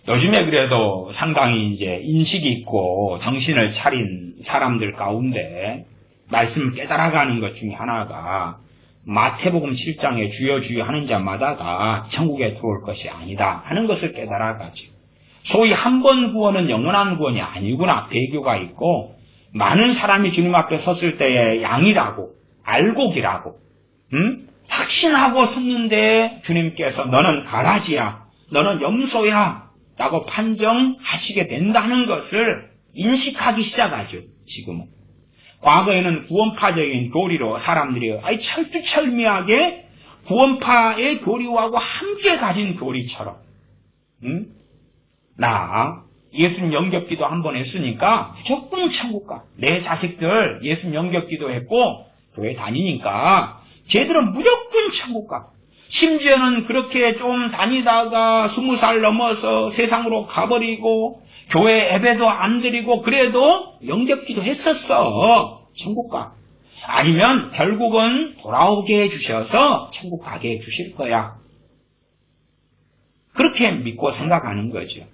요즘에 그래도 상당히 이제 인식이 있고 정신을 차린 사람들 가운데 말씀을 깨달아가는 것 중에 하나가 마태복음 7장에 주여 주여 하는 자마다가 천국에 들어올 것이 아니다 하는 것을 깨달아가지고 소위 한 번 구원은 영원한 구원이 아니구나 배교가 있고 많은 사람이 주님 앞에 섰을 때의 양이라고 알곡이라고 확신하고 섰는데 주님께서 너는 가라지야 너는 염소야 라고 판정하시게 된다는 것을 인식하기 시작하죠. 지금은. 과거에는 구원파적인 교리로 사람들이 철두철미하게 구원파의 교리하고 함께 가진 교리처럼 나 예수님 영접기도 한 번 했으니까 무조건 천국 가. 내 자식들 예수님 영접기도 했고 교회 다니니까 쟤들은 무조건 천국 가. 심지어는 그렇게 좀 다니다가 20살 넘어서 세상으로 가버리고 교회 예배도 안 드리고 그래도 영접기도 했었어. 천국 가. 아니면 결국은 돌아오게 해주셔서 천국 가게 해주실 거야. 그렇게 믿고 생각하는 거죠.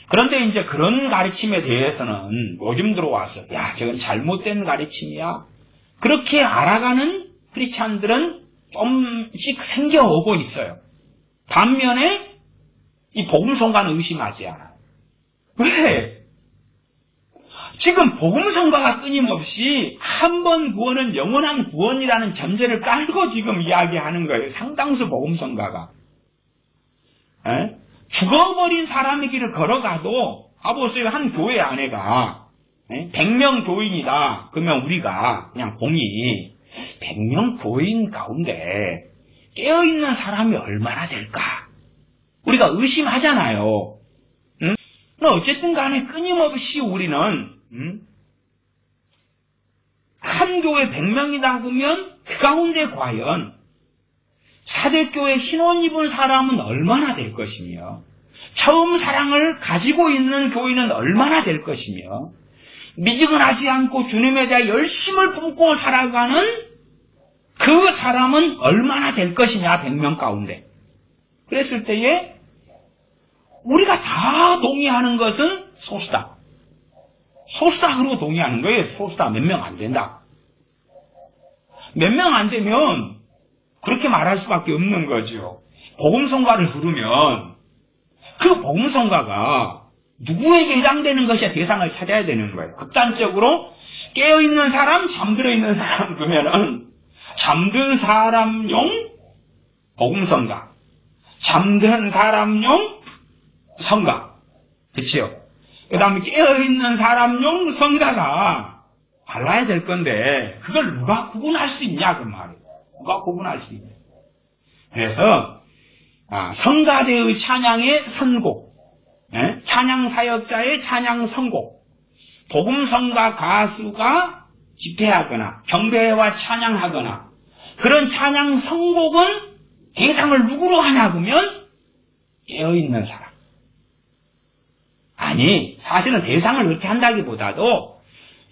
그런데 이제 그런 가르침에 대해서는 요즘 들어와서 야 저건 잘못된 가르침이야. 그렇게 알아가는 크리스찬들은 좀씩 생겨오고 있어요. 반면에 이 복음성가는 의심하지 않아요. 왜? 지금 복음성가가 끊임없이 한 번 구원은 영원한 구원이라는 전제를 깔고 지금 이야기하는 거예요. 상당수 복음성가가. 죽어버린 사람의 길을 걸어가도 보세요. 한 교회 안에가 100명 교인이다. 그러면 우리가 그냥 공이 100명 교인 가운데 깨어있는 사람이 얼마나 될까? 우리가 의심하잖아요. 어쨌든 간에 끊임없이 우리는 한 교회 100명이다 그러면 그 가운데 과연 사대교회 신혼 입은 사람은 얼마나 될 것이며 처음 사랑을 가지고 있는 교인은 얼마나 될 것이며 미지근하지 않고 주님에 대해 열심을 품고 살아가는 그 사람은 얼마나 될 것이냐 100명 가운데. 그랬을 때에 우리가 다 동의하는 것은 소수다. 소수다 그러고 동의하는 거예요. 소수다. 몇 명 안 된다. 몇 명 안 되면 그렇게 말할 수밖에 없는 거죠. 복음성가를 부르면 그 복음성가가 누구에게 해당되는 것이 대상을 찾아야 되는 거예요. 극단적으로 깨어있는 사람, 잠들어 있는 사람 그러면은 잠든 사람용 복음성가, 잠든 사람용 성가, 그렇죠? 그 다음에 깨어있는 사람용 성가가 달라야 될 건데 그걸 누가 구분할 수 있냐 그 말이에요. 누가 구분할 수 있냐. 그래서 성가대의 찬양의 선곡, 찬양 사역자의 찬양 선곡, 복음성가 가수가 집회하거나 경배와 찬양하거나 그런 찬양 선곡은 대상을 누구로 하냐 그러면 깨어있는 사람. 아니 사실은 대상을 그렇게 한다기보다도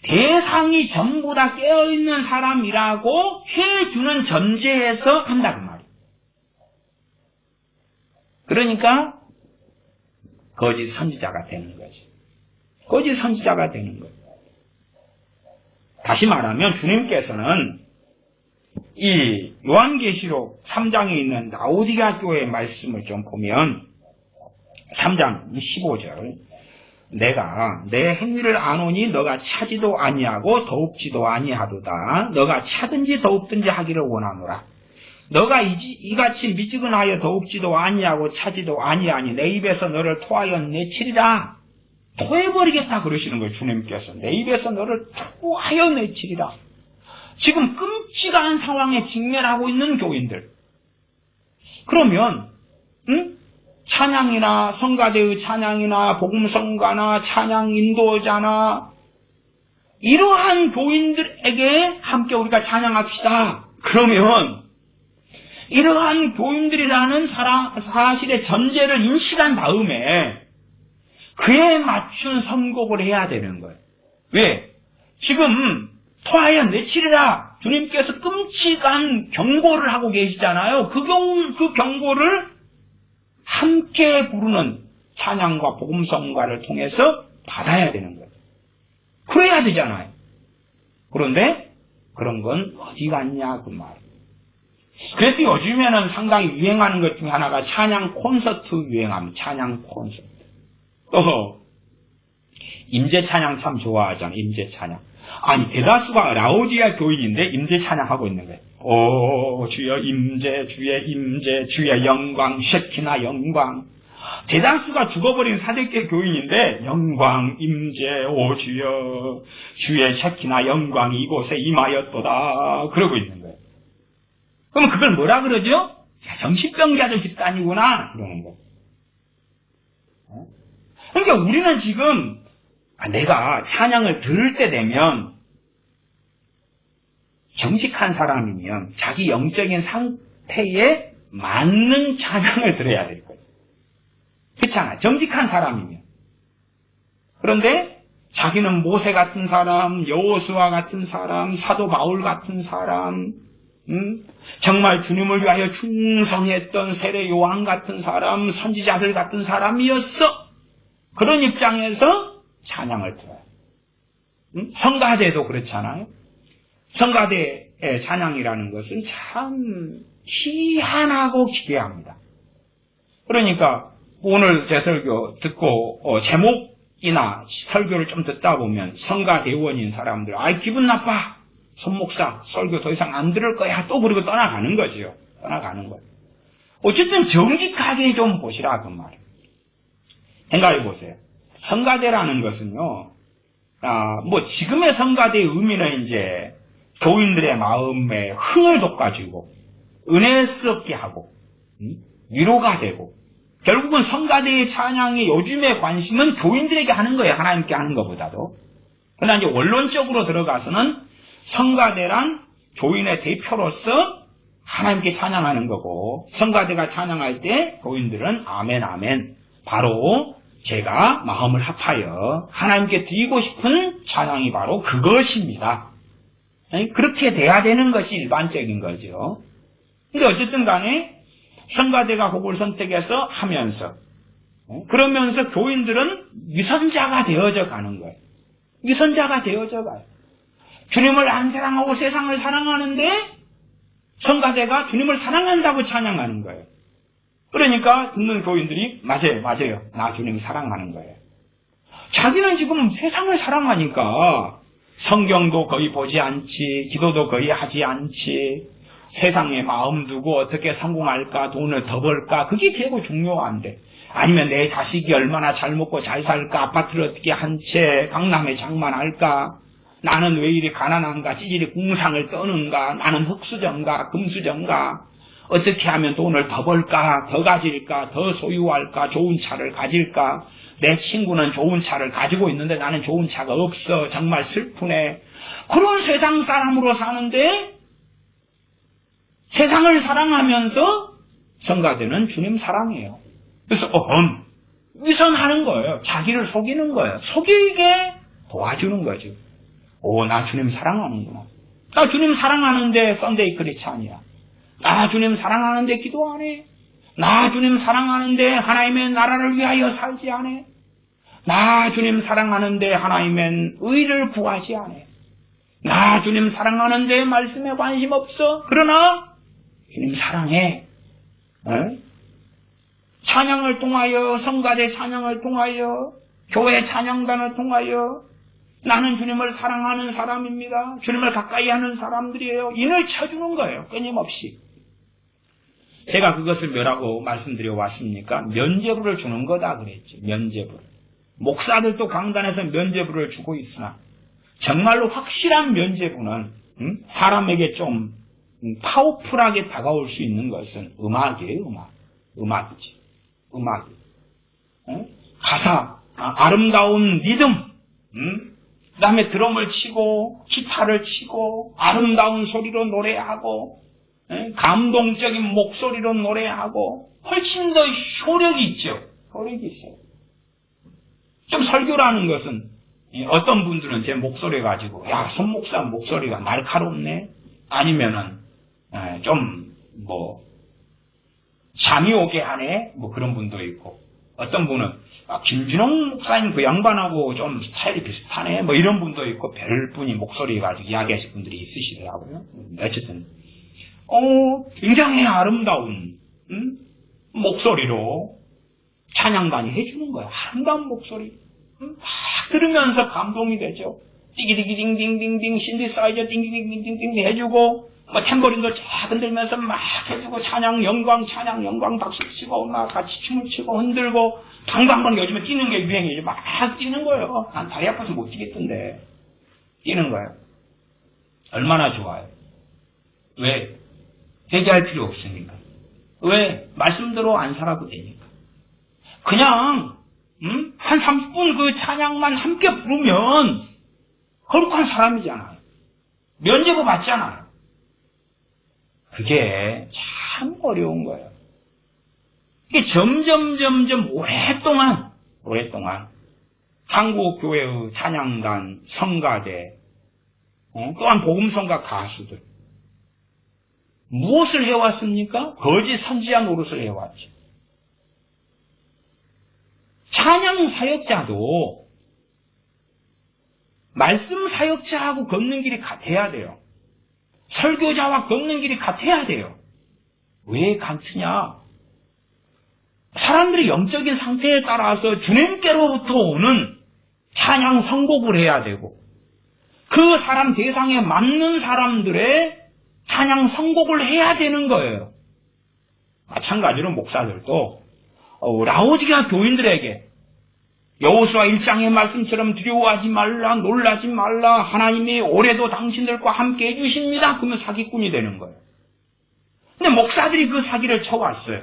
대상이 전부 다 깨어있는 사람이라고 해주는 전제에서 한다 그 말이에요. 그러니까 거짓 선지자가 되는 거지. 거짓 선지자가 되는 거예요. 다시 말하면 주님께서는 이 요한계시록 3장에 있는 라오디게아 교회의 말씀을 좀 보면 3장 15절 내가 내 행위를 아노니 너가 차지도 아니하고 더웁지도 아니하도다. 너가 차든지 더웁든지 하기를 원하노라. 너가 이같이 미지근하여 더웁지도 아니하고 차지도 아니하니 내 입에서 너를 토하여 내치리라. 토해버리겠다 그러시는 거예요. 주님께서 내 입에서 너를 토하여 내치리라. 지금 끔찍한 상황에 직면하고 있는 교인들. 그러면 찬양이나 성가대의 찬양이나 복음성가나 찬양 인도자나 이러한 교인들에게 함께 우리가 찬양합시다. 그러면 이러한 교인들이라는 사실의 전제를 인식한 다음에 그에 맞춘 선곡을 해야 되는 거예요. 왜? 지금 토하여 내치리라. 주님께서 끔찍한 경고를 하고 계시잖아요. 그 경고를 함께 부르는 찬양과 복음성가를 통해서 받아야 되는 거예요. 그래야 되잖아요. 그런데 그런 건 어디 갔냐 그 말. 그래서 요즘에는 상당히 유행하는 것 중에 하나가 찬양 콘서트 유행합니다. 찬양 콘서트. 또 임재 찬양 참 좋아하잖아요. 임재 찬양. 아니 대다수가 라오디게아 교인인데 임재 찬양하고 있는 거예요. 오 주여 임재 주의 임재 주의 영광 셰키나 영광. 대다수가 죽어버린 사대교회 교인인데 영광 임재 오 주여 주의 셰키나 영광이 이곳에 임하였도다 그러고 있는 거예요. 그러면 그걸 뭐라 그러죠? 야, 정신병자들 집단이구나 그러는 거예요. 그러니까 우리는 지금 내가 찬양을 들을 때 되면 정직한 사람이면 자기 영적인 상태에 맞는 찬양을 들어야 될 거예요. 그렇잖아요. 정직한 사람이면. 그런데 자기는 모세 같은 사람, 여호수아 같은 사람, 사도 바울 같은 사람, 정말 주님을 위하여 충성했던 세례 요한 같은 사람, 선지자들 같은 사람이었어. 그런 입장에서 찬양을 들어요. 성가대도 그렇잖아요. 성가대의 찬양이라는 것은 참 희한하고 기괴합니다. 그러니까 오늘 제 설교 듣고 제목이나 설교를 좀 듣다 보면 성가대원인 사람들 기분 나빠. 손목사 설교 더 이상 안 들을 거야. 또 그리고 떠나가는 거죠. 떠나가는 거예요. 어쨌든 정직하게 좀 보시라 그 말이에요. 생각해 보세요. 성가대라는 것은요. 지금의 성가대의 의미는 이제 교인들의 마음에 흥을 돋가지고 은혜스럽게 하고 위로가 되고 결국은 성가대의 찬양의 요즘의 관심은 교인들에게 하는 거예요. 하나님께 하는 것보다도. 그러나 이제 원론적으로 들어가서는 성가대란 교인의 대표로서 하나님께 찬양하는 거고 성가대가 찬양할 때 교인들은 아멘 아멘 바로 제가 마음을 합하여 하나님께 드리고 싶은 찬양이 바로 그것입니다. 그렇게 돼야 되는 것이 일반적인 거죠. 근데 어쨌든 간에 성가대가 곡을 선택해서 하면서 그러면서 교인들은 위선자가 되어져 가는 거예요. 위선자가 되어져 가요. 주님을 안 사랑하고 세상을 사랑하는데 성가대가 주님을 사랑한다고 찬양하는 거예요. 그러니까 듣는 교인들이 맞아요. 나 주님 사랑하는 거예요. 자기는 지금 세상을 사랑하니까 성경도 거의 보지 않지, 기도도 거의 하지 않지, 세상에 마음 두고 어떻게 성공할까, 돈을 더 벌까, 그게 제일 중요한데. 아니면 내 자식이 얼마나 잘 먹고 잘 살까, 아파트를 어떻게 한 채 강남에 장만할까, 나는 왜 이리 가난한가, 찌질이 궁상을 떠는가, 나는 흙수저인가, 금수저인가, 어떻게 하면 돈을 더 벌까, 더 가질까, 더 소유할까, 좋은 차를 가질까, 내 친구는 좋은 차를 가지고 있는데 나는 좋은 차가 없어, 정말 슬프네. 그런 세상 사람으로 사는데 세상을 사랑하면서 성가대는 주님 사랑해요. 그래서 위선하는 거예요. 자기를 속이는 거예요. 속이게 도와주는 거죠. 나 주님 사랑하는구나. 나 주님 사랑하는데 썬데이 크리스찬이야. 나 주님 사랑하는데 기도 안 해. 나 주님 사랑하는데 하나님의 나라를 위하여 살지 않아. 나 주님 사랑하는데 하나님의 의를 구하지 않아. 나 주님 사랑하는데 말씀에 관심 없어. 그러나 주님 사랑해. 찬양을 통하여, 성가대 찬양을 통하여, 교회 찬양단을 통하여 나는 주님을 사랑하는 사람입니다. 주님을 가까이 하는 사람들이에요. 인을 쳐주는 거예요. 끊임없이. 제가 그것을 뭐라고 말씀드려 왔습니까? 면죄부를 주는 거다 그랬죠. 면죄부. 목사들도 강단에서 면죄부를 주고 있으나 정말로 확실한 면죄부는 사람에게 좀 파워풀하게 다가올 수 있는 것은 음악이에요. 음악이지. 음악이. 가사, 아름다운 리듬, 그 다음에 드럼을 치고 기타를 치고 아름다운 소리로 노래하고 감동적인 목소리로 노래하고 훨씬 더 효력이 있죠. 효력이 있어요. 좀 설교라는 것은 어떤 분들은 제 목소리 가지고 손 목사 목소리가 날카롭네. 아니면은 좀 잠이 오게 하네. 그런 분도 있고 어떤 분은 김준홍 목사님 그 양반하고 좀 스타일이 비슷하네. 이런 분도 있고 별분이 목소리 가지고 이야기하실 분들이 있으시더라고요. 어쨌든 굉장히 아름다운 목소리로 찬양단이 해주는 거예요. 아름다운 목소리. 막 들으면서 감동이 되죠. 띠기디기딩딩딩딩 신디사이저 띵띵띵띵띵 해주고 탬버린도 쫙 흔들면서 막 해주고 찬양 영광 박수 치고 막 같이 춤을 추고 흔들고 방방방 요즘에 뛰는 게 유행이죠. 막 뛰는 거예요. 난 다리 아파서 못 뛰겠던데 뛰는 거예요. 얼마나 좋아요. 왜? 회개할 필요 없으니까. 왜? 말씀대로 안 살아도 되니까. 그냥 한 30분 그 찬양만 함께 부르면 거룩한 사람이잖아요. 면죄부 받잖아요. 그게 참 어려운 거예요. 이게 점점 오랫동안 한국 교회의 찬양단, 성가대, 또한 복음성가 가수들 무엇을 해왔습니까? 거짓 선지자 노릇을 해왔죠. 찬양 사역자도 말씀 사역자하고 걷는 길이 같아야 돼요. 설교자와 걷는 길이 같아야 돼요. 왜 같으냐? 사람들이 영적인 상태에 따라서 주님께로부터 오는 찬양 선곡을 해야 되고 그 사람 대상에 맞는 사람들의 찬양 선곡을 해야 되는 거예요. 마찬가지로 목사들도 라오디게아 교인들에게 여호수아 1장의 말씀처럼 두려워하지 말라, 놀라지 말라, 하나님이 올해도 당신들과 함께 해주십니다. 그러면 사기꾼이 되는 거예요. 근데 목사들이 그 사기를 쳐왔어요.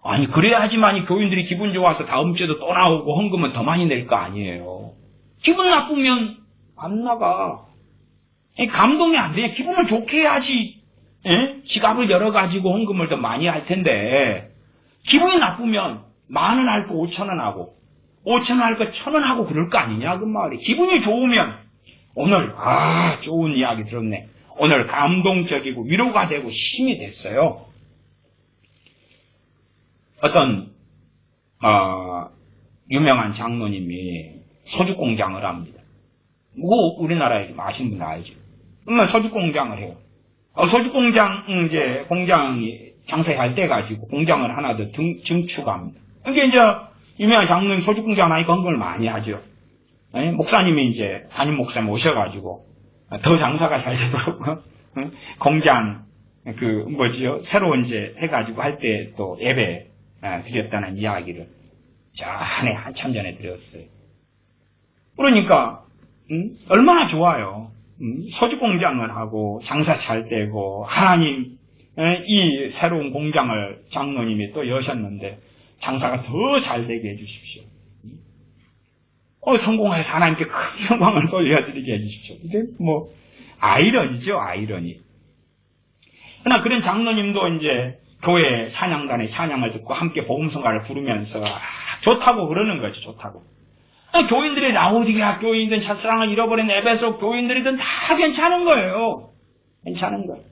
아니 그래야지만 교인들이 기분 좋아서 다음 주에도 또 나오고 헌금은 더 많이 낼 거 아니에요. 기분 나쁘면 안 나가. 감동이 안 돼. 기분을 좋게 해야지. 지갑을 열어가지고 헌금을 더 많이 할 텐데 기분이 나쁘면 10,000원 할 거 5,000원 하고 5,000원 할 거 1,000원 하고 그럴 거 아니냐 그 말이. 기분이 좋으면 오늘 좋은 이야기 들었네. 오늘 감동적이고 위로가 되고 힘이 됐어요. 어떤 유명한 장로님이 소주 공장을 합니다. 우리나라에 아시는 분 알죠. 그러면 소주 공장을 해요. 소주 공장 이제 공장이 장사할 때 가지고 공장을 하나 더 증축합니다. 이게 이제 유명한 장로님 소주 공장 하니까 헌금을 많이 하죠. 목사님이 이제 담임 목사 모셔가지고 더 장사가 잘 되도록 공장 새로 이제 해가지고 할 때 또 예배 드렸다는 이야기를 한참 전에 드렸어요. 그러니까 얼마나 좋아요. 소주 공장을 하고 장사 잘 되고 하나님 이 새로운 공장을 장로님이 또 여셨는데 장사가 더 잘 되게 해주십시오. 성공해서 하나님께 큰 영광을 돌려드리게 해주십시오. 이게 뭐 아이러니죠, 아이러니. 그러나 그런 장로님도 이제 교회 찬양단의 찬양을 듣고 함께 복음성가를 부르면서 좋다고 그러는 거죠, 좋다고. 교인들이 라오디게아 교인이든 첫사랑을 잃어버린 에베소 교인들이든 다 괜찮은 거예요. 괜찮은 거예요.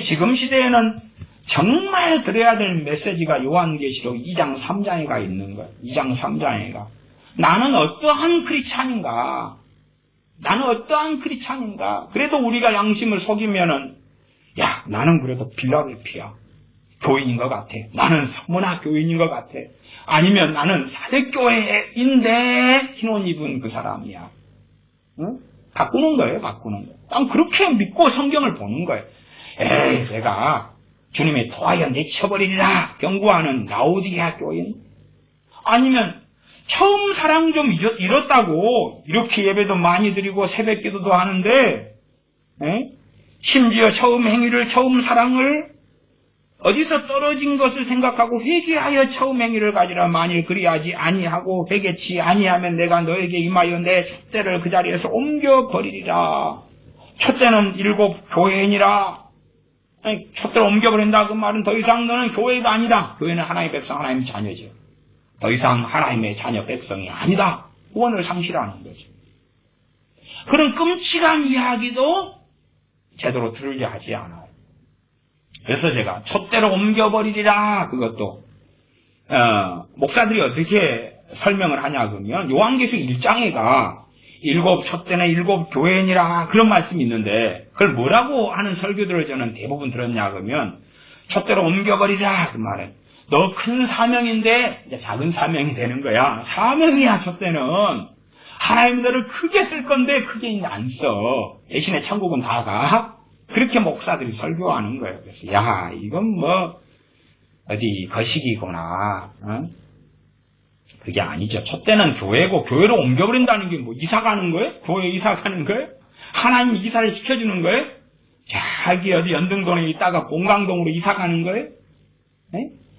지금 시대에는 정말 들어야 될 메시지가 요한계시록 2장 3장에가 있는 거예요. 2장 3장에가. 나는 어떠한 크리스찬인가? 나는 어떠한 크리스찬인가? 그래도 우리가 양심을 속이면은, 야, 나는 그래도 빌라델피아 교인인 것 같아. 나는 서문화 교인인 것 같아. 아니면 나는 사대교회인데 흰옷 입은 그 사람이야. 응? 바꾸는 거예요, 바꾸는 거예요. 난 그렇게 믿고 성경을 보는 거예요. 에이, 내가 주님의 토하여 내쳐버리리라 경고하는 라오디게아 교인? 아니면 처음 사랑 좀 잃었다고 이렇게 예배도 많이 드리고 새벽 기도도 하는데 심지어 처음 행위를 처음 사랑을 어디서 떨어진 것을 생각하고 회개하여 처음 행위를 가지라. 만일 그리하지 아니하고 회개치 아니하면 내가 너에게 임하여 내 촛대를 그 자리에서 옮겨버리리라. 촛대는 7 교회니라. 촛대를 옮겨버린다 그 말은 더 이상 너는 교회가 아니다. 교회는 하나님의 백성, 하나님의 자녀죠. 더 이상 하나님의 자녀 백성이 아니다. 구원을 상실하는 거죠. 그런 끔찍한 이야기도 제대로 들으려 하지 않아요. 그래서 제가 촛대로 옮겨버리리라 그것도 목사들이 어떻게 설명을 하냐 그러면 요한계시록 1장에가 7 촛대는 7 교회니라 그런 말씀이 있는데 그걸 뭐라고 하는 설교들을 저는 대부분 들었냐 그러면 촛대로 옮겨버리라 그 말은 너 큰 사명인데 이제 작은 사명이 되는 거야. 사명이야 촛대는. 하나님 너를 크게 쓸 건데 크게 안 써. 대신에 천국은 다 가. 그렇게 목사들이 설교하는 거예요. 그래서 야 이건 뭐 어디 거시기구나. 그게 아니죠. 촛대는 교회고 교회로 옮겨버린다는 게 뭐 이사 가는 거예요? 교회 이사 가는 거예요? 하나님 이사를 시켜주는 거예요? 저기 어디 연등동에 있다가 봉강동으로 이사 가는 거예요?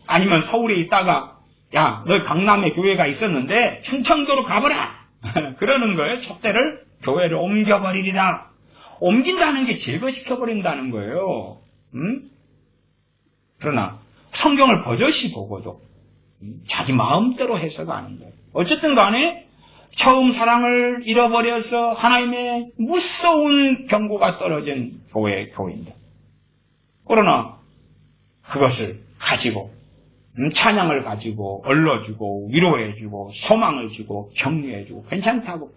아니면 서울에 있다가 야 너 강남에 교회가 있었는데 충청도로 가보라. 그러는 거예요. 촛대를 교회를 옮겨버리리라. 옮긴다는 게 제거시켜버린다는 거예요. 그러나 성경을 버젓이 보고도 자기 마음대로 해석하는 거예요. 어쨌든 간에 처음 사랑을 잃어버려서 하나님의 무서운 경고가 떨어진 교인들. 그러나 그것을 가지고 찬양을 가지고 얼러주고 위로해주고 소망을 주고 격려해주고 괜찮다고.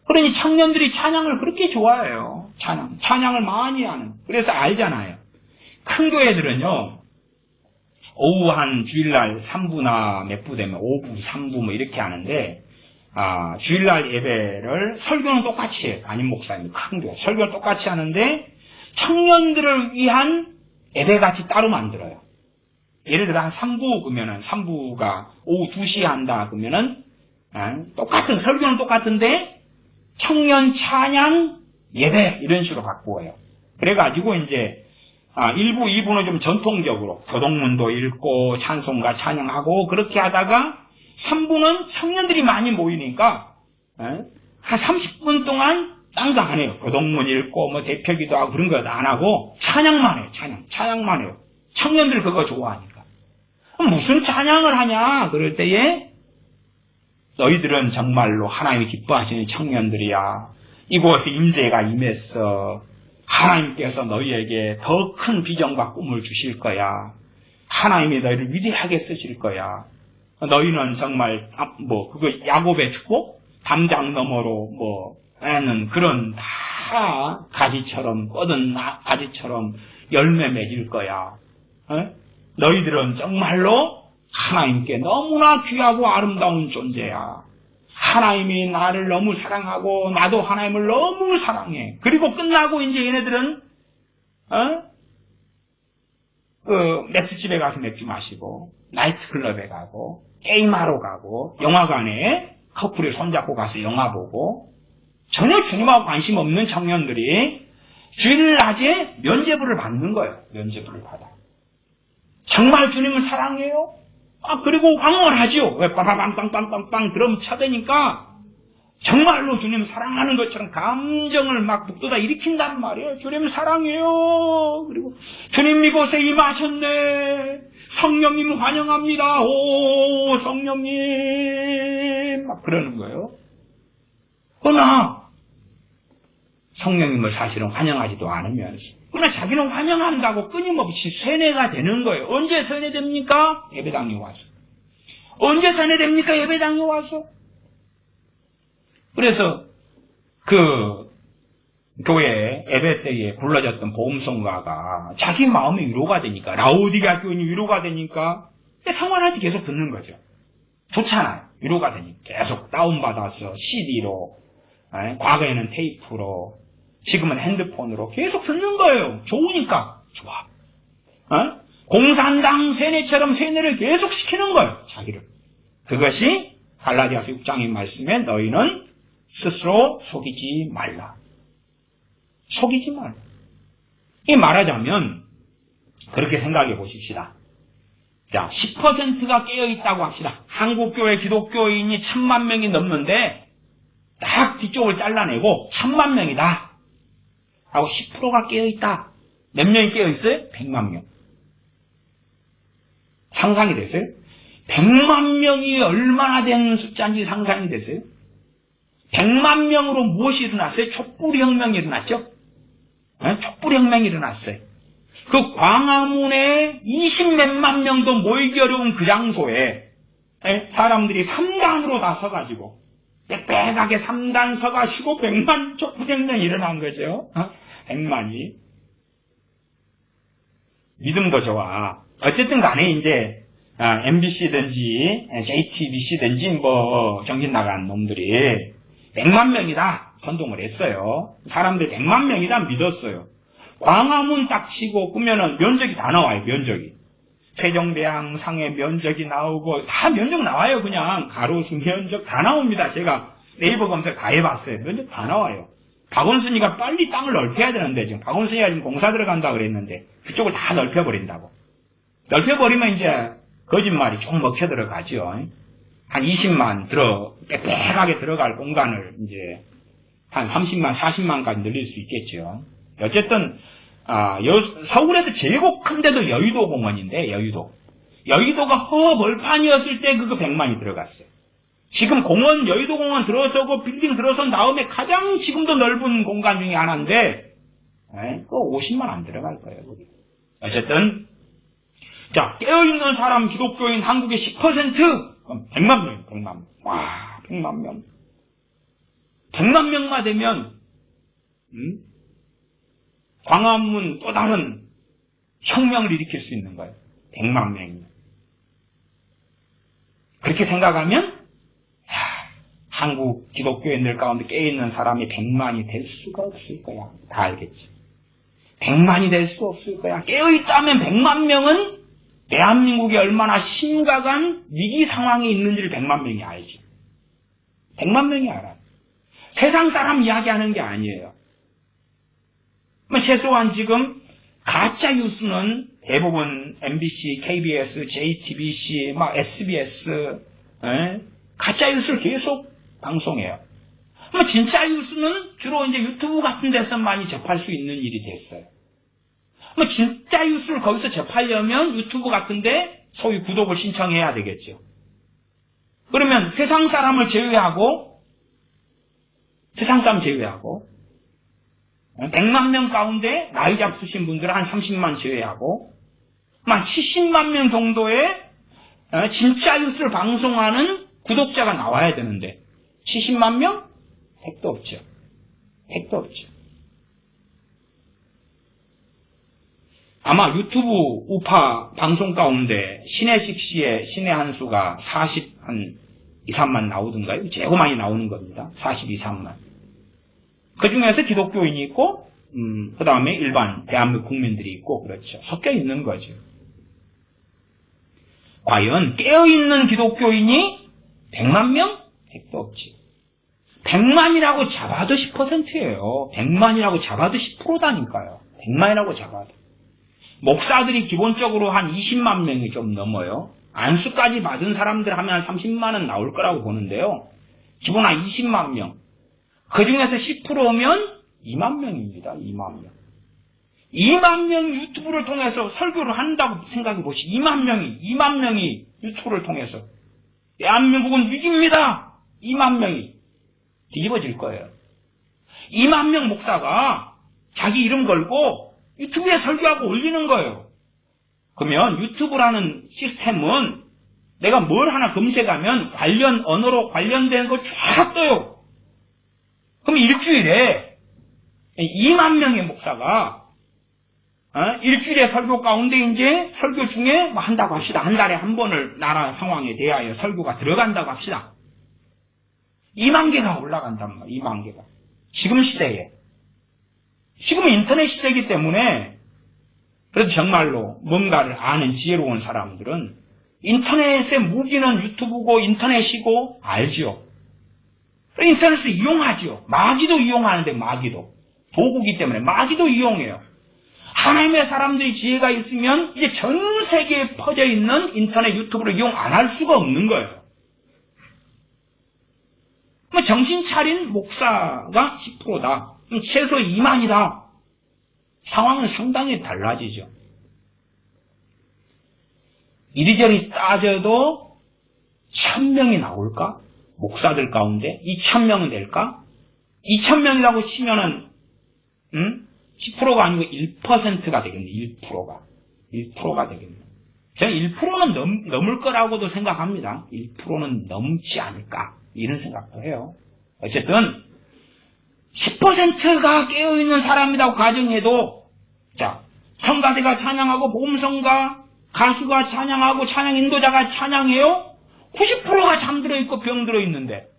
그러니 청년들이 찬양을 그렇게 좋아해요. 찬양을 많이 하는. 그래서 알잖아요. 큰 교회들은요. 오후 한 주일날 3부나 몇 부 되면 5부, 3부 뭐 이렇게 하는데 주일날 예배를 설교는 똑같이 해요. 담임 목사님 큰 교회 설교를 똑같이 하는데 청년들을 위한 예배같이 따로 만들어요. 예를 들어 한 3부 그러면은 3부가 오후 2시에 한다 그러면은 똑같은 설교는 똑같은데 청년 찬양 예배 이런 식으로 바꾸어요. 그래가지고 이제 1부, 2부는 좀 전통적으로 교동문도 읽고 찬송가 찬양하고 그렇게 하다가 3부는 청년들이 많이 모이니까 한 30분 동안 딴 거 안 해요. 교동문 읽고 뭐 대표기도 하고 그런 거 안 하고 찬양만 해요. 찬양만 해요. 청년들 그거 좋아하니까. 무슨 찬양을 하냐 그럴 때에 너희들은 정말로 하나님이 기뻐하시는 청년들이야. 이곳에 임재가 임했어. 하나님께서 너희에게 더 큰 비전과 꿈을 주실 거야. 하나님이 너희를 위대하게 쓰실 거야. 너희는 정말 그거 야곱의 축복? 담장 너머로 애는 그런 다 가지처럼 뻗은 가지처럼 열매 맺을 거야. 너희들은 정말로 하나님께 너무나 귀하고 아름다운 존재야. 하나님이 나를 너무 사랑하고 나도 하나님을 너무 사랑해. 그리고 끝나고 이제 얘네들은 맥주집에 가서 맥주 마시고 나이트클럽에 가고 게임하러 가고 영화관에 커플이 손잡고 가서 영화 보고 전혀 주님하고 관심 없는 청년들이 주일 낮에 면죄부를 받는 거예요. 면죄부를 받아. 정말 주님을 사랑해요? 그리고 황홀하죠. 왜 빵빵빵빵빵빵 드럼 쳐대니까 정말로 주님 사랑하는 것처럼 감정을 막 북돋아 일으킨단 말이에요. 주님 사랑해요. 그리고 주님 이곳에 임하셨네. 성령님 환영합니다. 오 성령님 막 그러는 거예요. 그러나 성령님을 사실은 환영하지도 않으면서 그러나 자기는 환영한다고 끊임없이 세뇌가 되는 거예요. 언제 세뇌됩니까? 예배당에 와서. 언제 세뇌됩니까? 예배당에 와서. 그래서 그 교회 예배 때에 불러졌던 보험성가가 자기 마음이 위로가 되니까 라오디게아 교인이 위로가 되니까 상관없이 계속 듣는 거죠. 좋잖아요. 위로가 되니까 계속 다운받아서 CD로 과거에는 테이프로 지금은 핸드폰으로 계속 듣는 거예요. 좋으니까 좋아. 공산당 세뇌처럼 세뇌를 계속 시키는 거예요. 자기를. 그것이 갈라디아서 6장의 말씀에 너희는 스스로 속이지 말라. 속이지 말라. 이 말하자면 그렇게 생각해 보십시다. 자, 10%가 깨어있다고 합시다. 한국교회 기독교인이 1000만 명이 넘는데 딱 뒤쪽을 잘라내고 1000만 명이다. 하고 10%가 깨어있다. 몇 명이 깨어있어요? 100만 명. 상상이 됐어요? 100만 명이 얼마나 된 숫자인지 상상이 됐어요? 100만 명으로 무엇이 일어났어요? 촛불혁명이 일어났죠? 촛불혁명이 일어났어요. 그 광화문에 20몇만 명도 모이기 어려운 그 장소에 사람들이 3단으로 다 서가지고 빽빽하게 3단 서가지고 100만 촛불혁명이 일어난 거죠. 100만이. 믿음도 좋아. 어쨌든 간에 이제 MBC든지 JTBC든지 뭐 정신 나간 놈들이 100만 명이다 선동을 했어요. 사람들이 100만 명이다 믿었어요. 광화문 딱 치고 끄면은 면적이 다 나와요. 면적이. 세종대왕 상의 면적이 나오고 다 면적 나와요. 그냥 가로수 면적 다 나옵니다. 제가 네이버 검색 다 해봤어요. 면적 다 나와요. 박원순이가 빨리 땅을 넓혀야 되는데 지금 박원순이가 지금 공사 들어간다 그랬는데 그쪽을 다 넓혀버린다고. 넓혀버리면 이제 거짓말이 좀 먹혀 들어가죠. 한 20만 빽빽하게 들어갈 공간을 이제 한 30만, 40만까지 늘릴 수 있겠죠. 어쨌든 서울에서 제일 큰 데도 여의도 공원인데 여의도가 허벌판이었을 때 그거 100만이 들어갔어요. 지금 공원 여의도 공원 들어서고 빌딩 들어선 다음에 가장 지금도 넓은 공간 중에 하나인데 그거 50만 안 들어갈 거예요. 거기. 어쨌든 자 깨어있는 사람 기독교인 한국의 10% 100만 명, 100만 명. 와, 100만 명. 100만 명만 되면 광화문 또 다른 혁명을 일으킬 수 있는 거예요. 100만 명이면. 그렇게 생각하면 한국 기독교인들 가운데 깨어있는 사람이 100만이 될 수가 없을 거야. 다 알겠지. 100만이 될 수가 없을 거야. 깨어있다면 100만 명은 대한민국이 얼마나 심각한 위기 상황에 있는지를 100만 명이 알죠. 100만 명이 알아요. 세상 사람 이야기하는 게 아니에요. 최소한 지금 가짜 뉴스는 대부분 MBC, KBS, JTBC, SBS 가짜 뉴스를 계속 방송해요. 진짜 뉴스는 주로 이제 유튜브 같은 데서 많이 접할 수 있는 일이 됐어요. 진짜 뉴스를 거기서 접하려면 유튜브 같은데 소위 구독을 신청해야 되겠죠. 그러면 세상 사람을 제외하고 100만 명 가운데 나이 잡수신 분들은 한 30만 제외하고 한 70만 명 정도의 진짜 뉴스를 방송하는 구독자가 나와야 되는데 70만 명? 100도 없죠. 100도 없죠. 아마 유튜브 우파 방송 가운데 신혜식 씨의 신의 한 수가 42, 3만 나오던가요? 최고 많이 나오는 겁니다. 42, 3만. 그 중에서 기독교인이 있고, 그 다음에 일반 대한민국 국민들이 있고, 그렇죠. 섞여 있는 거죠. 과연 깨어있는 기독교인이 100만 명? 100도 없지. 100만이라고 잡아도 10%예요. 100만이라고 잡아도 10%다니까요. 100만이라고 잡아도. 목사들이 기본적으로 한 20만 명이 좀 넘어요. 안수까지 받은 사람들 하면 한 30만은 나올 거라고 보는데요. 기본 한 20만 명. 그 중에서 10%면 2만 명입니다. 2만 명. 2만 명이 유튜브를 통해서 설교를 한다고 생각해 보시죠. 2만 명이 유튜브를 통해서 대한민국은 위기입니다. 2만 명이 뒤집어질 거예요. 2만 명 목사가 자기 이름 걸고 유튜브에 설교하고 올리는 거예요. 그러면 유튜브라는 시스템은 내가 뭘 하나 검색하면 관련 언어로 관련된 거 쫙 떠요. 그럼 일주일에 2만 명의 목사가 일주일에 설교 가운데 이제 설교 중에 뭐 한다고 합시다. 한 달에 한 번을 나라 상황에 대하여 설교가 들어간다고 합시다. 2만 개가 올라간단 말이에요. 2만 개가. 지금 시대에. 지금 인터넷 시대이기 때문에 그래서 정말로 뭔가를 아는 지혜로운 사람들은 인터넷의 무기는 유튜브고 인터넷이고 알죠. 인터넷을 이용하죠. 마귀도 이용하는데 마귀도. 도구기 때문에 마귀도 이용해요. 하나님의 사람들이 지혜가 있으면 이제 전 세계에 퍼져 있는 인터넷 유튜브를 이용 안 할 수가 없는 거예요. 정신 차린 목사가 10%다. 그럼 최소 2만이다. 상황은 상당히 달라지죠. 이리저리 따져도 1000명이 나올까? 목사들 가운데 2000명은 될까? 2000명이라고 치면은 10%가 아니고 1%가 되겠네. 1%가 되겠네. 저는 1%는 넘을 거라고도 생각합니다. 1%는 넘지 않을까 이런 생각도 해요. 어쨌든 10%가 깨어있는 사람이라고 가정해도 자 성가대가 찬양하고 복음성가 가수가 찬양하고 찬양 인도자가 찬양해요. 90%가 잠들어 있고 병들어 있는데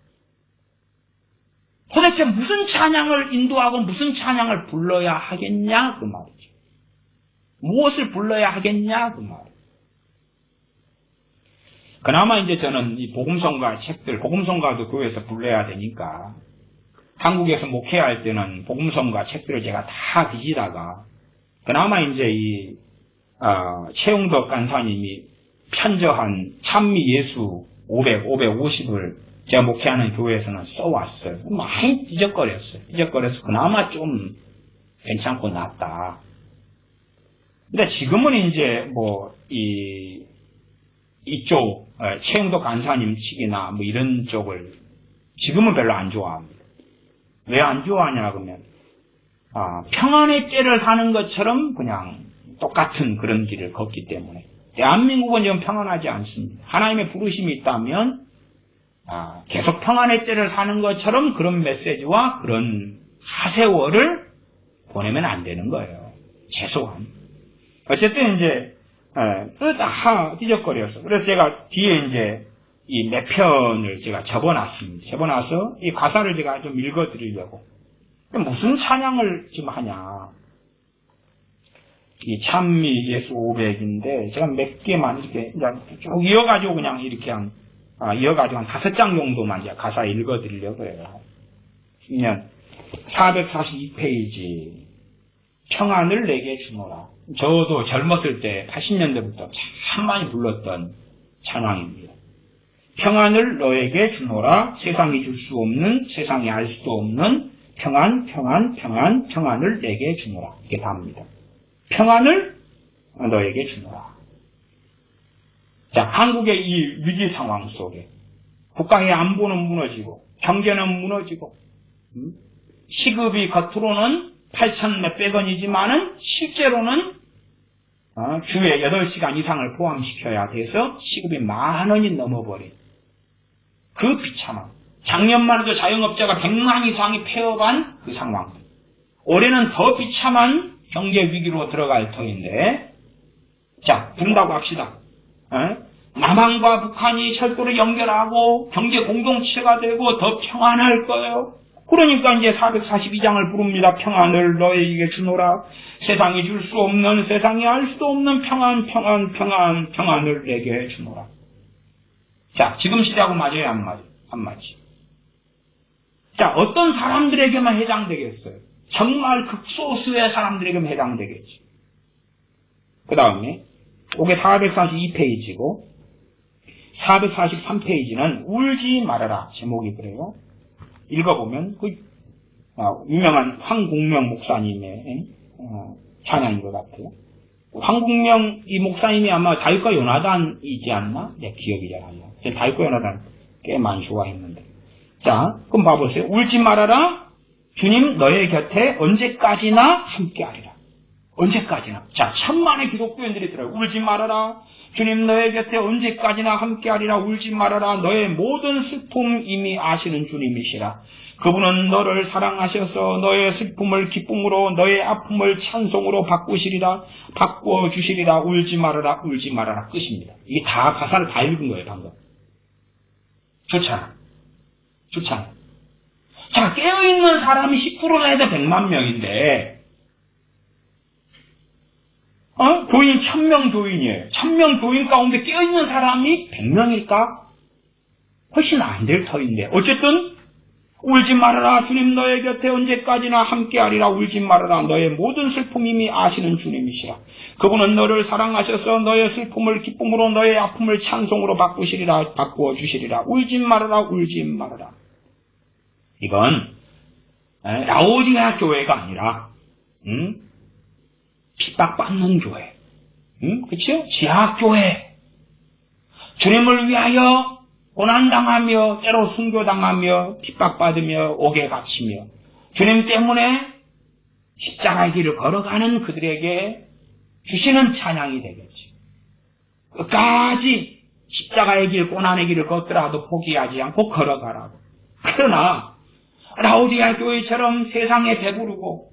도대체 무슨 찬양을 인도하고 무슨 찬양을 불러야 하겠냐 그 말이죠. 무엇을 불러야 하겠냐 그 말이죠. 그나마 이제 저는 이 복음성가 책들, 복음성가도 교회에서 불러야 되니까 한국에서 목회할 때는 복음성가 책들을 제가 다 뒤지다가 그나마 이제 이 최용덕 간사님이 편저한 찬미 예수 550을 제가 목회하는 교회에서는 써왔어요. 많이 삐적거려서 그나마 좀 괜찮고 낫다. 근데 지금은 이제 이쪽 최용덕 간사님 측이나 뭐 이런 쪽을 지금은 별로 안 좋아합니다. 왜 안 좋아하냐 그러면 평안의 때를 사는 것처럼 그냥 똑같은 그런 길을 걷기 때문에 대한민국은 지금 평안하지 않습니다. 하나님의 부르심이 있다면 계속 평안의 때를 사는 것처럼 그런 메시지와 그런 하세월을 보내면 안 되는 거예요. 최소한. 어쨌든 이제 다 뒤적거려서 그래서 제가 뒤에 이제 이 몇 편을 제가 접어놨습니다. 접어놔서 이 가사를 제가 좀 읽어드리려고. 무슨 찬양을 지금 하냐. 이 찬미 예수 500인데 제가 몇 개만 이렇게 쭉 이어가지고 그냥 이렇게 이어가지고 한 5장 정도만 제가 가사 읽어드리려고 해요. 그러면 442페이지 평안을 내게 주노라. 저도 젊었을 때 80년대부터 참 많이 불렀던 찬양입니다. 평안을 너에게 주노라. 세상이 줄 수 없는, 세상이 알 수도 없는 평안을 내게 주노라. 이게 답니다. 평안을 너에게 주노라. 자, 한국의 이 위기 상황 속에 국가의 안보는 무너지고 경제는 무너지고 시급이 겉으로는 8천 몇백 원이지만은 실제로는 주에 8시간 이상을 포함시켜야 돼서 시급이 10,000원이 넘어버린 그 비참함. 작년만 해도 자영업자가 100만 이상이 폐업한 그 상황. 올해는 더 비참한 경제 위기로 들어갈 터인데 자, 그런다고 합시다. 남한과 북한이 철도를 연결하고 경제 공동체가 되고 더 평안할 거예요. 그러니까 이제 442장을 부릅니다. 평안을 너에게 주노라. 세상이 줄 수 없는, 세상이 알 수도 없는 평안을 내게 주노라. 자, 지금 시대하고 맞아요, 안 맞아요? 안 맞지. 자, 어떤 사람들에게만 해당되겠어요? 정말 극소수의 사람들에게만 해당되겠죠. 그 다음에 이게 442페이지고 443페이지는 울지 말아라 제목이 그래요. 읽어보면 그 유명한 황국명 목사님의 찬양인 것 같아요. 황국명 이 목사님이 아마 다윗과 요나단이지 않나? 네, 기억이 잘 안 나요. 다윗과 요나단 꽤 많이 좋아했는데. 자, 그럼 봐보세요. 울지 말아라. 주님 너의 곁에 언제까지나 함께하리라. 언제까지나. 자, 천만의 기독교인들이 들어요. 울지 말아라. 주님 너의 곁에 언제까지나 함께하리라. 울지 말아라. 너의 모든 슬픔 이미 아시는 주님이시라. 그분은 너를 사랑하셔서 너의 슬픔을 기쁨으로 너의 아픔을 찬송으로 바꿔주시리라. 울지 말아라. 울지 말아라. 끝입니다. 이게 다 가사를 다 읽은 거예요. 방금. 좋잖아. 좋잖아. 자, 깨어있는 사람이 10%나 해도 100만 명인데 교인 1000명 교인이에요. 1000명 교인 가운데 깨어있는 사람이 100명일까? 훨씬 안 될 터인데 어쨌든 울지 말아라. 주님 너의 곁에 언제까지나 함께하리라. 울지 말아라. 너의 모든 슬픔 이미 아시는 주님이시라. 그분은 너를 사랑하셔서 너의 슬픔을 기쁨으로 너의 아픔을 찬송으로 바꾸어주시리라. 울지 말아라. 울지 말아라. 이건 라오디아 교회가 아니라 핍박받는 교회, 그렇죠? 지하교회, 주님을 위하여 고난당하며 때로 순교당하며 핍박받으며 옥에 갇히며 주님 때문에 십자가의 길을 걸어가는 그들에게 주시는 찬양이 되겠지. 끝까지 십자가의 길, 고난의 길을 걷더라도 포기하지 않고 걸어가라고. 그러나 라오디아 교회처럼 세상에 배부르고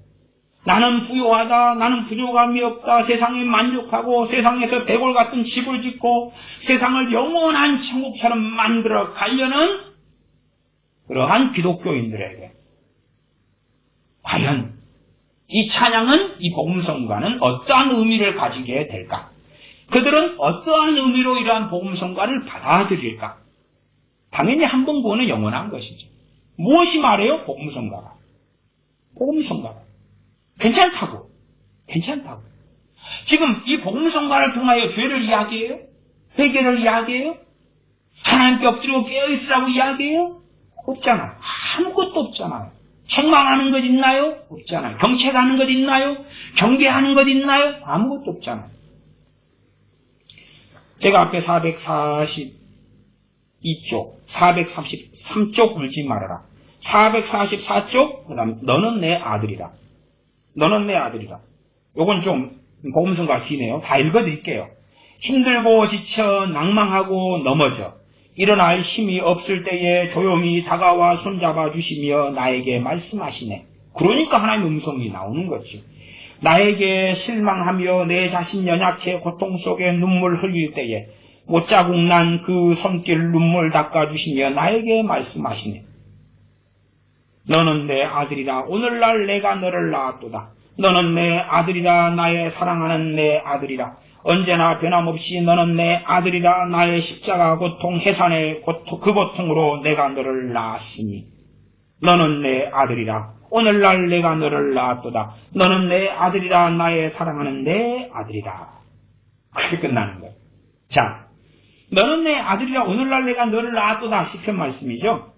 나는 부요하다, 나는 부족함이 없다, 세상에 만족하고 세상에서 대골 같은 집을 짓고 세상을 영원한 천국처럼 만들어 가려는 그러한 기독교인들에게 과연 이 찬양은, 이 복음성가는 어떠한 의미를 가지게 될까? 그들은 어떠한 의미로 이러한 복음성가를 받아들일까? 당연히 한 번 구원은 영원한 것이죠. 무엇이 말해요? 복음성가가. 복음성가가. 괜찮다고. 지금 이 복음성가를 통하여 죄를 이야기해요? 회개를 이야기해요? 하나님께 엎드리고 깨어있으라고 이야기해요? 없잖아요. 아무것도 없잖아요. 책망하는 것 있나요? 없잖아요. 경책하는 것 있나요? 경계하는 것 있나요? 아무것도 없잖아요. 제가 앞에 442쪽, 433쪽 울지 말아라. 444쪽, 그 다음에 너는 내 아들이라. 너는 내 아들이라. 요건 좀 복음성가 기네요. 다 읽어드릴게요. 힘들고 지쳐 낭망하고 넘어져 일어날 힘이 없을 때에 조용히 다가와 손잡아 주시며 나에게 말씀하시네. 그러니까 하나님의 음성이 나오는 거죠. 나에게 실망하며 내 자신 연약해 고통 속에 눈물 흘릴 때에 못자국 난 그 손길 눈물 닦아주시며 나에게 말씀하시네. 너는 내 아들이라. 오늘날 내가 너를 낳았도다. 너는 내 아들이라. 나의 사랑하는 내 아들이라. 언제나 변함없이 너는 내 아들이라. 나의 십자가 고통 해산의 고통, 그 고통으로 내가 너를 낳았으니 너는 내 아들이라. 오늘날 내가 너를 낳았도다. 너는 내 아들이라. 나의 사랑하는 내 아들이라. 그렇게 끝나는 거예요. 자, 너는 내 아들이라. 오늘날 내가 너를 낳았도다. 시편 말씀이죠.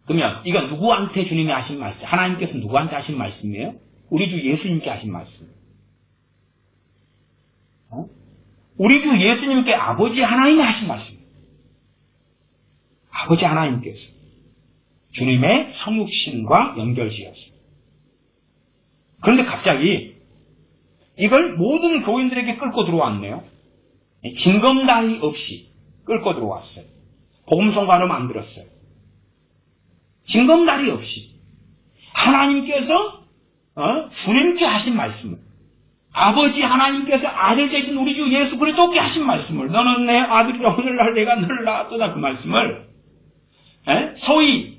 그러면 이건 누구한테 주님이 하신 말씀? 하나님께서 누구한테 하신 말씀이에요? 우리 주 예수님께 하신 말씀. 우리 주 예수님께 아버지 하나님이 하신 말씀. 아버지 하나님께서 주님의 성육신과 연결지었습니다. 그런데 갑자기 이걸 모든 교인들에게 끌고 들어왔네요. 징검다리 없이 끌고 들어왔어요. 복음성가로 만들었어요. 징검다리 없이 하나님께서 주님께 하신 말씀을, 아버지 하나님께서 아들 되신 우리 주 예수 그리스도께 하신 말씀을, 너는 내 아들이라. 오늘날 내가 너를 낳았도다. 그 말씀을 소위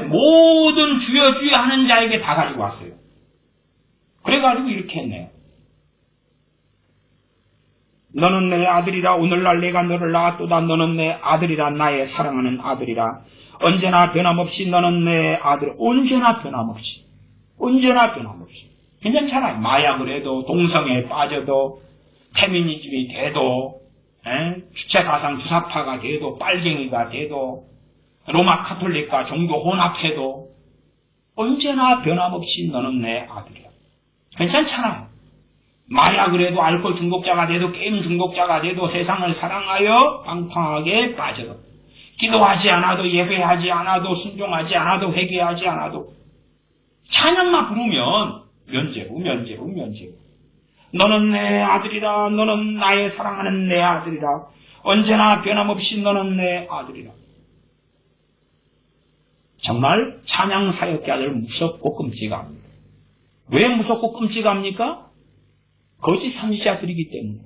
모든 주여 주여 하는 자에게 다 가지고 왔어요. 그래가지고 이렇게 했네요. 너는 내 아들이라. 오늘날 내가 너를 낳았도다. 너는 내 아들이라. 나의 사랑하는 아들이라. 언제나 변함없이 너는 내 아들. 언제나 변함없이. 언제나 변함없이. 괜찮잖아요. 마약을 해도, 동성애에 빠져도, 페미니즘이 돼도, 주체사상 주사파가 돼도, 빨갱이가 돼도, 로마 카톨릭과 종교 혼합해도, 언제나 변함없이 너는 내 아들이야. 괜찮잖아요. 마약을 해도, 알코올 중독자가 돼도, 게임 중독자가 돼도, 세상을 사랑하여 방탕하게 빠져도, 기도하지 않아도, 예배하지 않아도, 순종하지 않아도, 회개하지 않아도, 찬양만 부르면 면제부. 너는 내 아들이라. 너는 나의 사랑하는 내 아들이라. 언제나 변함없이 너는 내 아들이라. 정말 찬양 사역자들 무섭고 끔찍합니다. 왜 무섭고 끔찍합니까? 거짓 선지자들이기 때문에.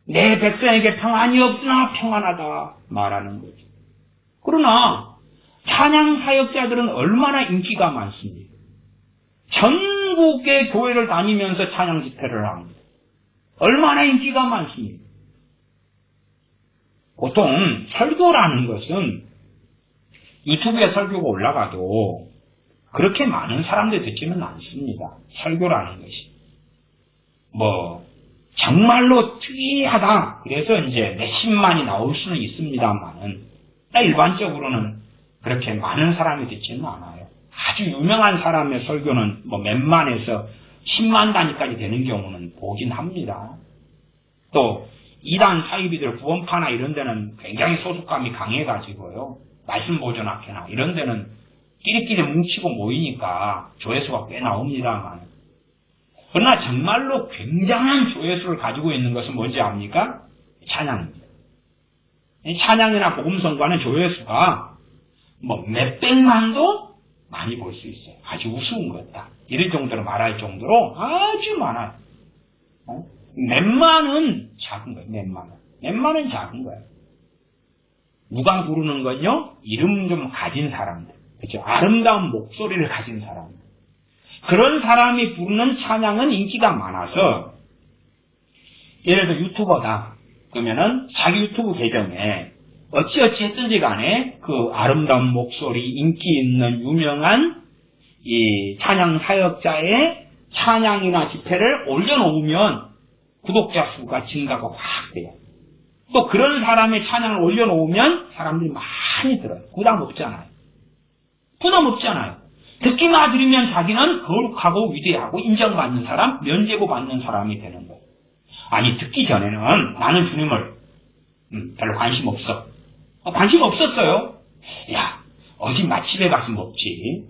내 백성에게 평안이 없으나 평안하다 말하는 거죠. 그러나 찬양 사역자들은 얼마나 인기가 많습니다. 전국의 교회를 다니면서 찬양 집회를 합니다. 얼마나 인기가 많습니다. 보통 설교라는 것은 유튜브에 설교가 올라가도 그렇게 많은 사람들이 듣지는 않습니다. 설교라는 것이. 정말로 특이하다. 그래서 이제 몇십만이 나올 수는 있습니다만은, 일반적으로는 그렇게 많은 사람이 듣지는 않아요. 아주 유명한 사람의 설교는 몇만에서 10만 단위까지 되는 경우는 보긴 합니다. 또, 이단 사이비들 구원파나 이런 데는 굉장히 소속감이 강해가지고요. 말씀 보존학회나 이런 데는 끼리끼리 뭉치고 모이니까 조회수가 꽤 나옵니다만, 그러나 정말로 굉장한 조회수를 가지고 있는 것은 뭔지 압니까? 찬양입니다. 찬양이나 복음성가는 조회수가 몇백만도 많이 볼 수 있어요. 아주 우스운 것이다. 이럴 정도로 말할 정도로 아주 많아요. 몇만은 작은 거예요. 몇만은 작은 거예요. 누가 부르는 건요? 이름 좀 가진 사람들. 그렇죠? 아름다운 목소리를 가진 사람들. 그런 사람이 부르는 찬양은 인기가 많아서, 예를 들어 유튜버다. 그러면은 자기 유튜브 계정에 어찌어찌 했든지 간에 그 아름다운 목소리, 인기 있는 유명한 이 찬양 사역자의 찬양이나 집회를 올려놓으면 구독자 수가 증가가 확 돼요. 또 그런 사람의 찬양을 올려놓으면 사람들이 많이 들어요. 부담 없잖아요. 듣기만 들으면 자기는 거룩하고 위대하고 인정받는 사람, 면제부 받는 사람이 되는 거예요. 아니, 듣기 전에는 나는 주님을 별로 관심 없어. 관심 없었어요. 야, 어디 맛집에 가서 먹지.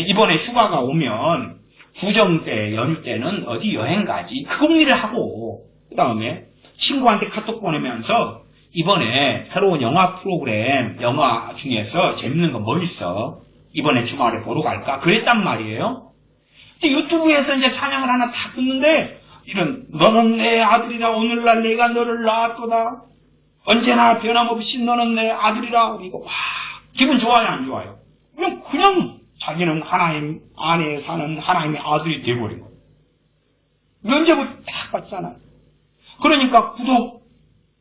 이번에 휴가가 오면 구정 때, 연휴 때는 어디 여행 가지. 그 궁리를 하고, 그 다음에 친구한테 카톡 보내면서 이번에 새로운 영화 프로그램, 영화 중에서 재밌는 거 뭐 있어? 이번에 주말에 보러 갈까? 그랬단 말이에요. 근데 유튜브에서 이제 찬양을 하나 딱 듣는데, 너는 내 아들이라. 오늘날 내가 너를 낳았도다. 언제나 변함없이 너는 내 아들이라. 그리고 기분 좋아요, 안 좋아요? 그냥 자기는 하나님 안에 사는 하나님의 아들이 되어버린 거예요. 면제부 딱 받잖아요. 그러니까 구독,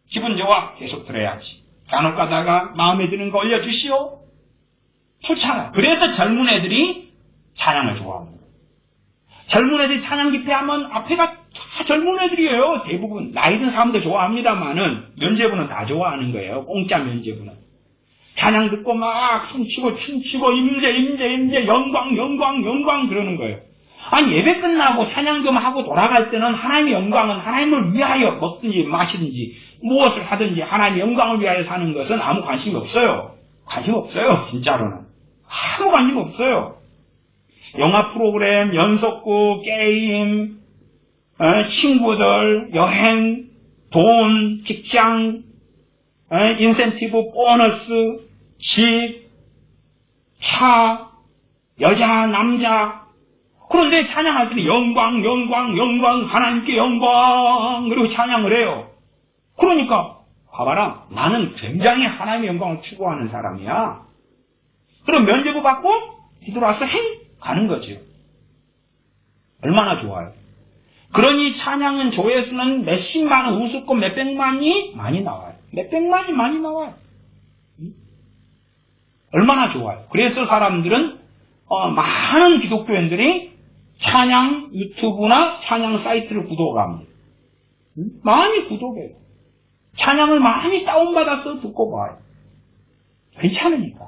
기분 좋아, 계속 들어야지. 간혹 가다가 마음에 드는 거 올려주시오. 좋잖아요. 그래서 젊은 애들이 찬양을 좋아합니다. 젊은 애들이 찬양 집회하면 앞에가 다 젊은 애들이에요. 대부분 나이 든 사람도 좋아합니다만은 면제부는 다 좋아하는 거예요. 공짜 면제부는. 찬양 듣고 막 숨치고 춤추고 임재 영광 그러는 거예요. 아니, 예배 끝나고 찬양 좀 하고 돌아갈 때는 하나님의 영광은 하나님을 위하여 먹든지 마시든지 무엇을 하든지 하나님의 영광을 위하여 사는 것은 아무 관심이 없어요. 진짜로는. 아무 관심 없어요. 영화 프로그램, 연속극, 게임, 친구들, 여행, 돈, 직장, 인센티브, 보너스, 집, 차, 여자, 남자. 그런데 찬양할 때는 영광, 하나님께 영광, 그리고 찬양을 해요. 그러니까, 봐봐라. 나는 굉장히 하나님의 영광을 추구하는 사람이야. 그럼 면제부 받고 뒤돌아서 가는 거죠. 얼마나 좋아요. 그러니 찬양은 조회수는 몇십만 원, 우습고 몇백만이 많이 나와요. 얼마나 좋아요. 그래서 사람들은 많은 기독교인들이 찬양 유튜브나 찬양 사이트를 구독합니다. 많이 구독해요. 찬양을 많이 다운받아서 듣고 봐요. 괜찮으니까.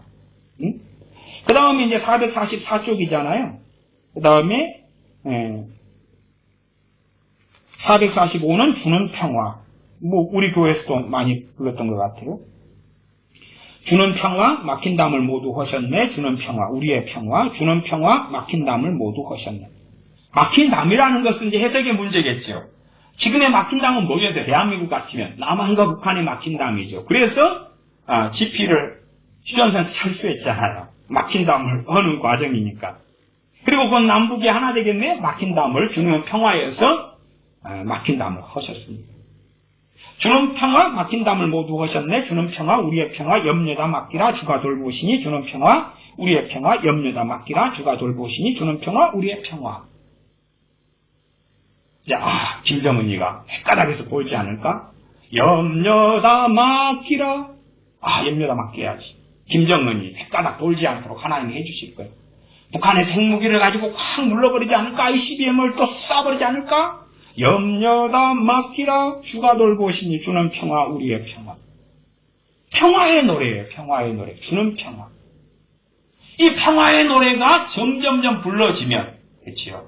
그 다음에 이제 444쪽이잖아요. 그 다음에 445는 주는 평화. 뭐 우리 교회에서도 많이 불렀던 것 같아요. 주는 평화, 막힌 담을 모두 허셨네. 주는 평화, 우리의 평화. 주는 평화, 막힌 담을 모두 허셨네. 막힌 담이라는 것은 이제 해석의 문제겠죠. 지금의 막힌 담은 뭐겠어요? 대한민국 같으면 남한과 북한의 막힌 담이죠. 그래서 GP를 휴전선에서 철수했잖아요. 막힌 담을 하는 과정이니까. 그리고 그건 남북이 하나 되겠네. 막힌 담을 주는 평화에서 막힌 담을 허셨습니다. 주는 평화, 막힌 담을 모두 하셨네. 주는 평화, 우리의 평화, 염려다 맡기라. 주가 돌보시니 주는 평화, 우리의 평화, 염려다 맡기라. 주가 돌보시니 주는 평화, 우리의 평화. 자, 김정은이가 헷가닥에서 보이지 않을까? 염려다 맡기라. 염려다 맡겨야지. 김정은이 헷가닥 돌지 않도록 하나님이 해주실 거예요. 북한에서 핵무기를 가지고 확 눌러버리지 않을까? ICBM을 또 쏴버리지 않을까? 염려다 맡기라. 주가 돌보시니 주는 평화, 우리의 평화. 평화의 노래예요. 평화의 노래. 주는 평화. 이 평화의 노래가 점점점 불러지면, 그렇지요.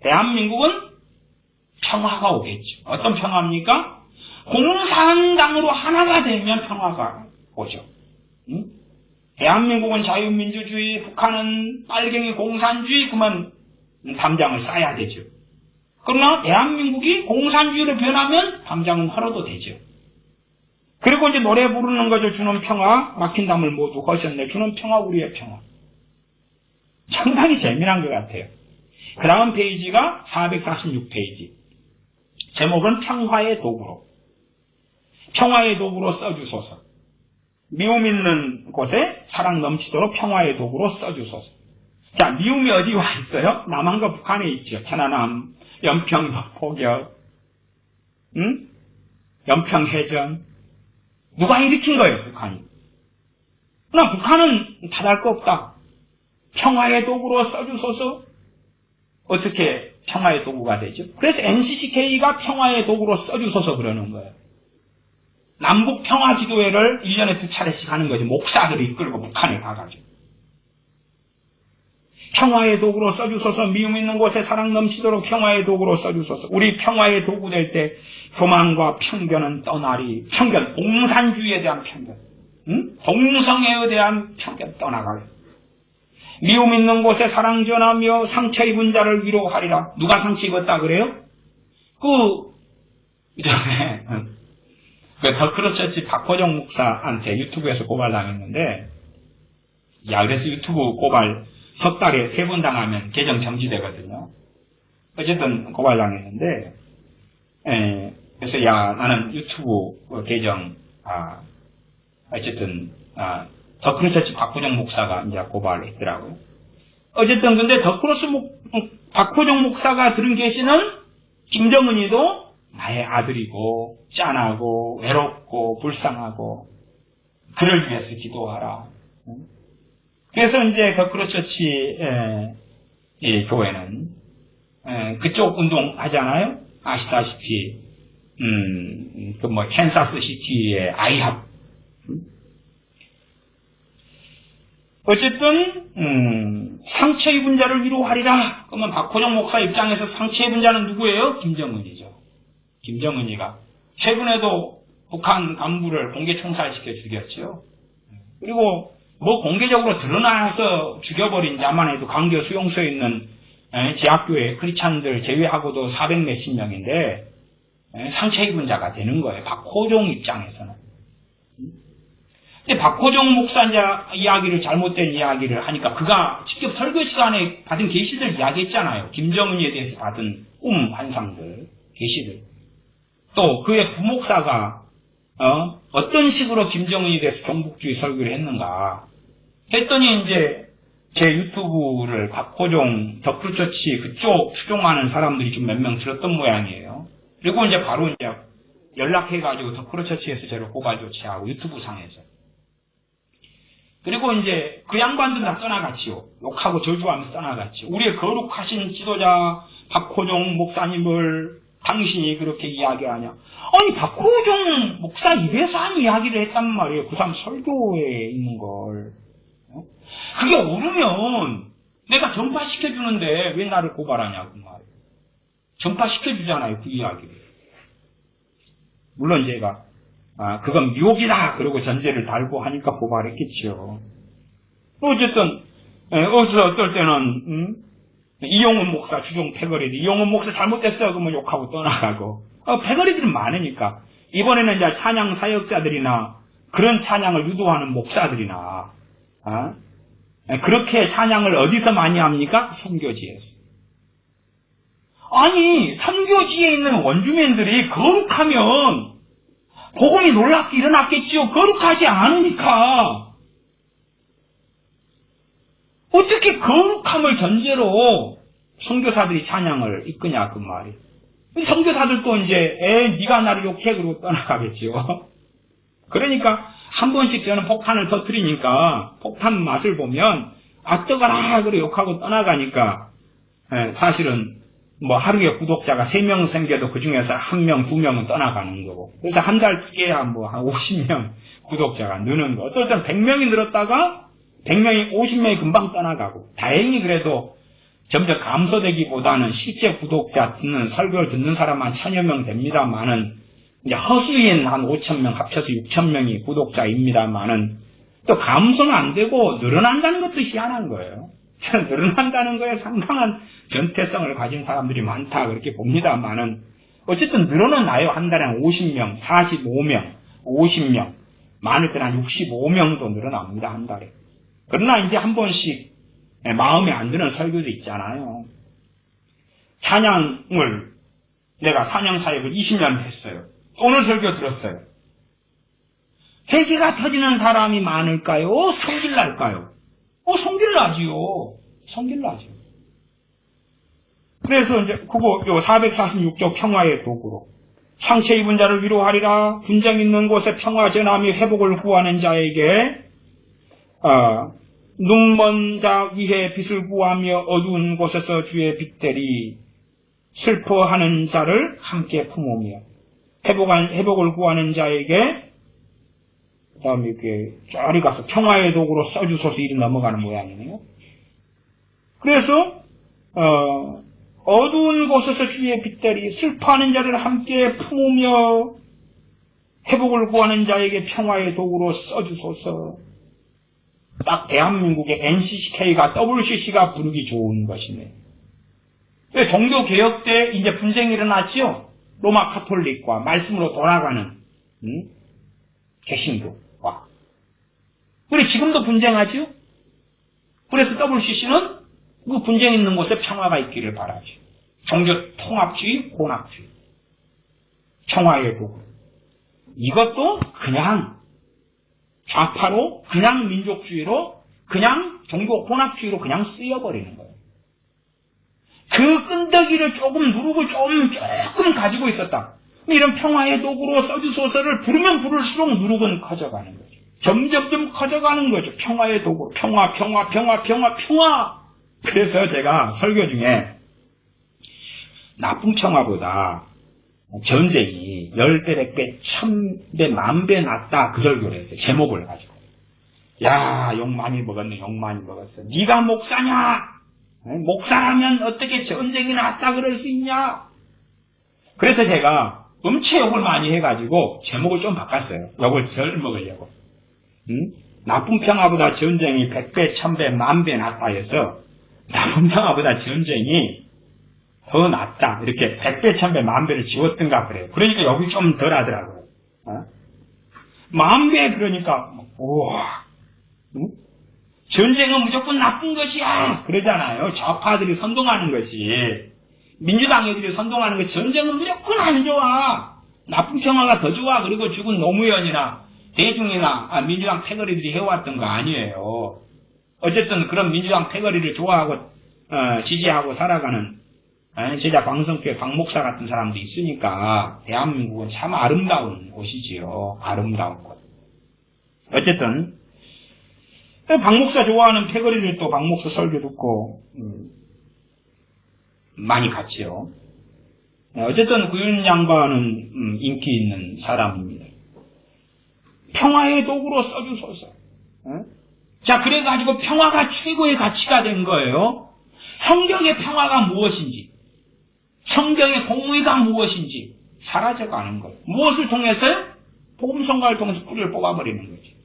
대한민국은 평화가 오겠죠. 어떤 평화입니까? 공산당으로 하나가 되면 평화가 오죠. 대한민국은 자유민주주의, 북한은 빨갱이 공산주의, 그러면 담장을 쌓아야 되죠. 그러나 대한민국이 공산주의로 변하면 담장은 헐어도 되죠. 그리고 이제 노래 부르는 거죠. 주는 평화, 막힌 담을 모두 허셨네. 주는 평화, 우리의 평화. 상당히 재미난 것 같아요. 그 다음 페이지가 446페이지. 제목은 평화의 도구로. 평화의 도구로 써주소서. 미움 있는 곳에 사랑 넘치도록 평화의 도구로 써주소서. 자, 미움이 어디 와 있어요? 남한과 북한에 있죠. 편안함, 연평도 포격, 연평해전. 누가 일으킨 거예요, 북한이? 그러나 북한은 받을 거 없다. 평화의 도구로 써주소서. 어떻게 평화의 도구가 되죠? 그래서 NCCK가 평화의 도구로 써주소서 그러는 거예요. 남북 평화 기도회를 1년에 2차례씩 하는 거죠. 목사들이 이끌고 북한에 가가지고. 평화의 도구로 써주소서. 미움 있는 곳에 사랑 넘치도록 평화의 도구로 써주소서. 우리 평화의 도구 될 때 교만과 편견은 떠나리. 편견, 공산주의에 대한 편견, 동성애에 대한 편견 떠나가요. 미움 있는 곳에 사랑 전하며 상처 입은 자를 위로하리라. 누가 상처 입었다 그래요? 더 크로처치 박호정 목사한테 유튜브에서 고발당했는데, 그래서 유튜브 고발 석 달에 3번 당하면 계정 정지되거든요. 어쨌든 고발당했는데, 그래서 나는 유튜브 계정, 어쨌든, 더 크로처치 박호정 목사가 이제 고발을 했더라고요. 어쨌든 근데 박호정 목사가 들은 계시는 김정은이도 나의 아들이고 짠하고 외롭고 불쌍하고 그를 위해서 기도하라. 그래서 이제 더 크로처치 이 교회는 그쪽 운동 하잖아요. 아시다시피 캔사스 시티의 아이합. 어쨌든 상처 입은 자를 위로하리라. 그러면 박호정 목사 입장에서 상처 입은 자는 누구예요? 김정은이죠. 김정은이가 최근에도 북한 간부를 공개 총살시켜 죽였죠. 그리고 뭐 공개적으로 드러나서 죽여버린 자만 해도 강교 수용소에 있는 지하교회 크리스찬들 제외하고도 400몇십 명인데 상처 입은 자가 되는 거예요. 박호종 입장에서는. 근데 박호종 목사 이야기를 잘못된 이야기를 하니까 그가 직접 설교 시간에 받은 계시들 이야기했잖아요. 김정은이에 대해서 받은 환상들, 계시들. 또 그의 부목사가 어떤 식으로 김정은이에 대해서 종북주의 설교를 했는가 했더니 이제 제 유튜브를 박호종 덕불처치 그쪽 추종하는 사람들이 좀 몇 명 들었던 모양이에요. 그리고 이제 바로 이제 연락해가지고 덕불처치에서 저를 고발 조치하고 유튜브 상에서. 그리고 이제 그 양반들 다 떠나갔지요. 욕하고 저주하면서 떠나갔지요. 우리의 거룩하신 지도자 박호종 목사님을 당신이 그렇게 이야기하냐. 아니 박호종 목사 입에서 한 이야기를 했단 말이에요. 그 사람 설교에 있는 걸. 그게 옳으면 내가 전파시켜주는데 왜 나를 고발하냐 그 말이에요. 전파시켜주잖아요 그 이야기를. 물론 제가 그건 미혹이다 그러고 전제를 달고 하니까 고발했겠죠. 어쨌든 어디서 어떨 때는 이용훈 목사 주종 패거리들 이용훈 목사 잘못됐어 그러면 욕하고 떠나가고 패거리들은 많으니까 이번에는 이제 찬양 사역자들이나 그런 찬양을 유도하는 목사들이나 그렇게 찬양을 어디서 많이 합니까? 선교지에서. 아니 선교지에 있는 원주민들이 거룩하면 복음이 놀랍게 일어났겠지요. 거룩하지 않으니까. 어떻게 거룩함을 전제로 선교사들이 찬양을 이끄냐 그 말이. 선교사들도 이제 네가 나를 욕해 그러고 떠나가겠죠. 그러니까 한 번씩 저는 폭탄을 터뜨리니까 폭탄 맛을 보면 떠가라 그러고 욕하고 떠나가니까 사실은 뭐 하루에 구독자가 3명 생겨도 그 중에서 1명, 2명은 떠나가는 거고. 그래서 한 달 뒤에야 뭐 한 50명 구독자가 느는 거. 어떨 때는 100명이 늘었다가 100명이 50명이 금방 떠나가고. 다행히 그래도 점점 감소되기보다는 실제 구독자 듣는 설교를 듣는 사람만 1000여 명 됩니다만은 이제 허수인 한 5,000명 합쳐서 6,000명이 구독자입니다만은 또 감소는 안 되고 늘어난다는 것도 희한한 거예요. 저는 늘어난다는 거에 상당한 변태성을 가진 사람들이 많다 그렇게 봅니다만은 어쨌든 늘어는 나요. 한 달에 한 50명, 45명, 50명, 많을 때는 한 65명도 늘어납니다. 한 달에. 그러나 이제 한 번씩 마음에 안 드는 설교도 있잖아요. 찬양을 내가 찬양사역을 20년 했어요. 오늘 설교 들었어요. 회개가 터지는 사람이 많을까요? 성질 날까요? 성질 나지요. 성질 나지요. 그래서 이제 그거 요 446조 평화의 도구로 상처 입은 자를 위로하리라. 분쟁 있는 곳에 평화 전함이 회복을 구하는 자에게 눈먼 자 위에 빛을 구하며 어두운 곳에서 주의 빛들이 슬퍼하는 자를 함께 품으며 회복을 구하는 자에게 그 다음에 이렇게 저리 가서 평화의 도구로 써주소서 일이 넘어가는 모양이네요. 그래서 어두운 곳에서 주의 빛들이 슬퍼하는 자를 함께 품으며 회복을 구하는 자에게 평화의 도구로 써주소서. 딱 대한민국의 NCCK가 WCC가 부르기 좋은 것이네. 종교개혁 때 이제 분쟁이 일어났죠. 로마 카톨릭과 말씀으로 돌아가는 개신교와. 그래 지금도 분쟁하죠. 그래서 WCC는 그 분쟁 있는 곳에 평화가 있기를 바라죠. 종교 통합주의, 혼합주의, 평화의 도구. 이것도 그냥 좌파로, 그냥 민족주의로, 그냥 종교 혼합주의로 그냥 쓰여버리는 거예요. 그 끈덕이를 조금 누르고 조금 가지고 있었다. 이런 평화의 도구로 써주소서를 부르면 부를수록 누르곤 커져가는 거죠. 점점 커져가는 거죠. 평화의 도구, 평화. 그래서 제가 설교 중에 나쁜 평화보다 전쟁이 10배, 100배, 1000배, 10,000배 낫다 그 설교를 했어요. 제목을 가지고. 야, 욕 많이 먹었네, 욕 많이 먹었어. 네가 목사냐? 목사라면 어떻게 전쟁이 낫다 그럴 수 있냐? 그래서 제가 음치 욕을 많이 해가지고 제목을 좀 바꿨어요. 욕을 덜 먹으려고. 나쁜 평화보다 전쟁이 100배, 1000배, 10,000배 낫다 해서 나쁜 평화보다 전쟁이 더 낫다. 이렇게 100배, 1000배, 10,000배를 지웠던가 그래요. 그러니까 여기 좀 덜 하더라고요. 10,000배 그러니까 우와. 전쟁은 무조건 나쁜 것이야. 그러잖아요. 좌파들이 선동하는 것이. 민주당 애들이 선동하는 것이 전쟁은 무조건 안 좋아. 나쁜 평화가 더 좋아. 그리고 죽은 노무현이나 대중이나 민주당 패거리들이 해왔던 거 아니에요. 어쨌든 그런 민주당 패거리를 좋아하고 지지하고 살아가는 제자 광성교회 광목사 같은 사람도 있으니까 대한민국은 참 아름다운 곳이지요. 아름다운 곳. 어쨌든 박 목사 좋아하는 패거리를 또 박 목사 설교 듣고 많이 갔지요. 어쨌든 구윤 양반은 인기 있는 사람입니다. 평화의 도구로 써주소서. 자, 그래가지고 평화가 최고의 가치가 된 거예요. 성경의 평화가 무엇인지, 성경의 공의가 무엇인지 사라져가는 거예요. 무엇을 통해서요? 복음성가를 통해서 뿌리를 뽑아버리는 거지.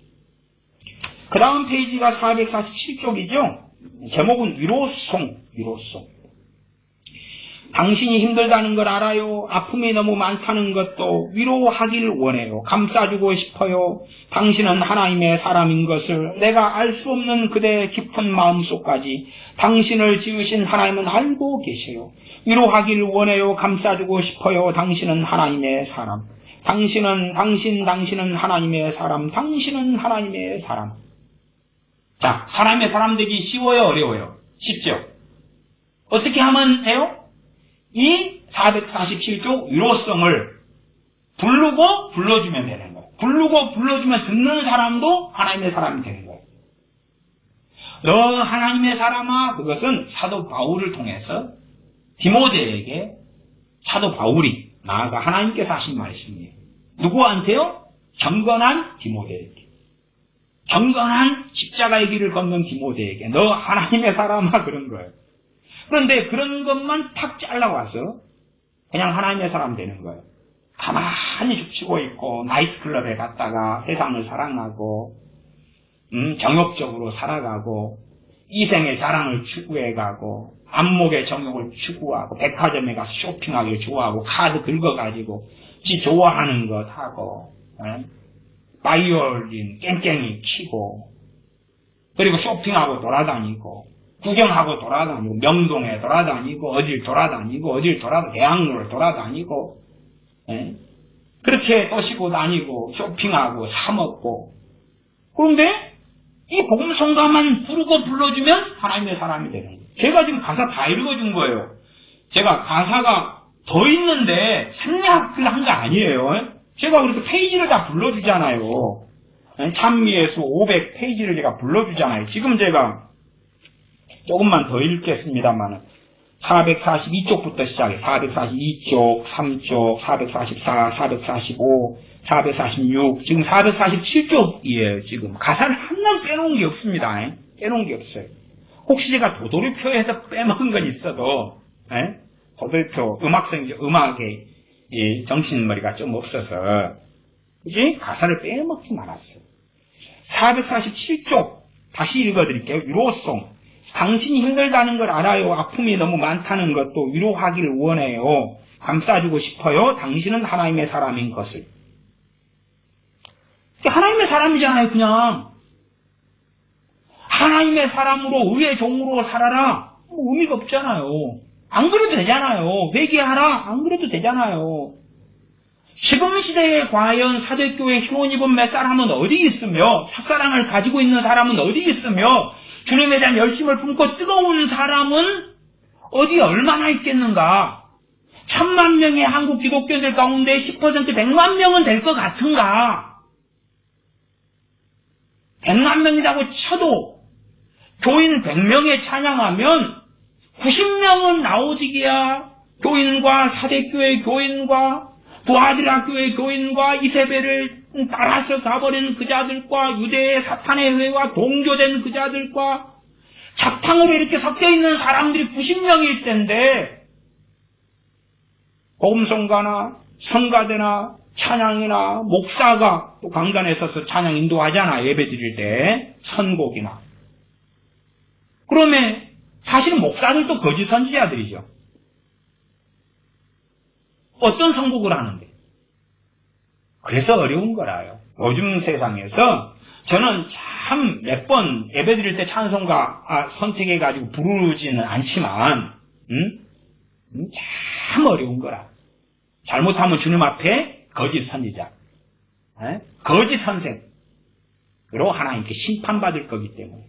그 다음 페이지가 447쪽이죠. 제목은 위로송. 당신이 힘들다는 걸 알아요. 아픔이 너무 많다는 것도 위로하길 원해요. 감싸주고 싶어요. 당신은 하나님의 사람인 것을 내가 알 수 없는 그대의 깊은 마음속까지 당신을 지으신 하나님은 알고 계셔요. 위로하길 원해요. 감싸주고 싶어요. 당신은 하나님의 사람. 당신은 하나님의 사람. 당신은 하나님의 사람. 자, 하나님의 사람 되기 쉬워요? 어려워요? 쉽죠? 어떻게 하면 돼요? 이 447쪽 위로성을 부르고 불러주면 되는 거예요. 부르고 불러주면 듣는 사람도 하나님의 사람이 되는 거예요. 너 하나님의 사람아, 그것은 사도 바울을 통해서 디모데에게 사도 바울이 나아가 하나님께서 하신 말씀이에요. 누구한테요? 경건한 디모데에게. 경건한 십자가의 길을 걷는 디모데에게 너 하나님의 사람아, 그런 거예요. 그런데 그런 것만 탁 잘라와서 그냥 하나님의 사람 되는 거예요. 가만히 죽치고 있고 나이트클럽에 갔다가 세상을 사랑하고 정욕적으로 살아가고 이생의 자랑을 추구해가고 안목의 정욕을 추구하고 백화점에 가서 쇼핑하기를 좋아하고 카드 긁어가지고 지 좋아하는 것 하고 바이올린 깽깽이 치고 그리고 쇼핑하고 돌아다니고 구경하고 돌아다니고 명동에 돌아다니고 어딜 돌아다니고 대학로를 돌아다니고 그렇게 떠시고 다니고 쇼핑하고 사먹고. 그런데 이 복음성가만 부르고 불러주면 하나님의 사람이 되는 거예요. 제가 지금 가사 다 읽어준 거예요. 제가 가사가 더 있는데 생략을 한 거 아니에요. 제가 그래서 페이지를 다 불러주잖아요. 찬미의 수 500페이지를 제가 불러주잖아요. 지금 제가 조금만 더 읽겠습니다만 442쪽부터 시작해. 442쪽, 3쪽, 444, 445, 446, 지금 447쪽이에요. 지금 가사를 하나도 빼놓은 게 없습니다. 빼놓은 게 없어요. 혹시 제가 도돌이표에서 빼먹은 건 있어도 도돌이표 음악의 정신머리가 좀 없어서 그지? 가사를 빼먹지 말았어요. 447쪽 다시 읽어드릴게요. 위로송. 당신이 힘들다는 걸 알아요. 아픔이 너무 많다는 것도 위로하기를 원해요. 감싸주고 싶어요. 당신은 하나님의 사람인 것을. 하나님의 사람이잖아요. 그냥 하나님의 사람으로 의의 종으로 살아라. 의미가 없잖아요. 안 그래도 되잖아요. 회개하라. 안 그래도 되잖아요. 지금 시대에 과연 사대교회 힘원 입은 몇 사람은 어디 있으며 첫사랑을 가지고 있는 사람은 어디 있으며 주님에 대한 열심을 품고 뜨거운 사람은 어디 얼마나 있겠는가? 1000만 명의 한국 기독교인들 가운데 10% 100만 명은 될 것 같은가? 100만 명이라고 쳐도 교인 100명에 찬양하면 90명은 라오디게아 교인과 사대교회 교인과 두아드라 교회 교인과 이세벨을 따라서 가버린 그자들과 유대의 사탄의 회와 동조된 그자들과 작탕으로 이렇게 섞여있는 사람들이 90명일 텐데 복음성가나 성가대나 찬양이나 목사가 또 강단에 서서 찬양 인도하잖아. 예배 드릴 때 선곡이나. 그러면 사실은 목사들도 거짓 선지자들이죠. 어떤 선곡을 하는데. 그래서 어려운 거라요. 요즘 세상에서 저는 참 몇 번 예배 드릴 때 찬송가 선택해가지고 부르지는 않지만 참 어려운 거라. 잘못하면 주님 앞에 거짓 선지자, 거짓 선생으로 하나님께 심판받을 거기 때문에.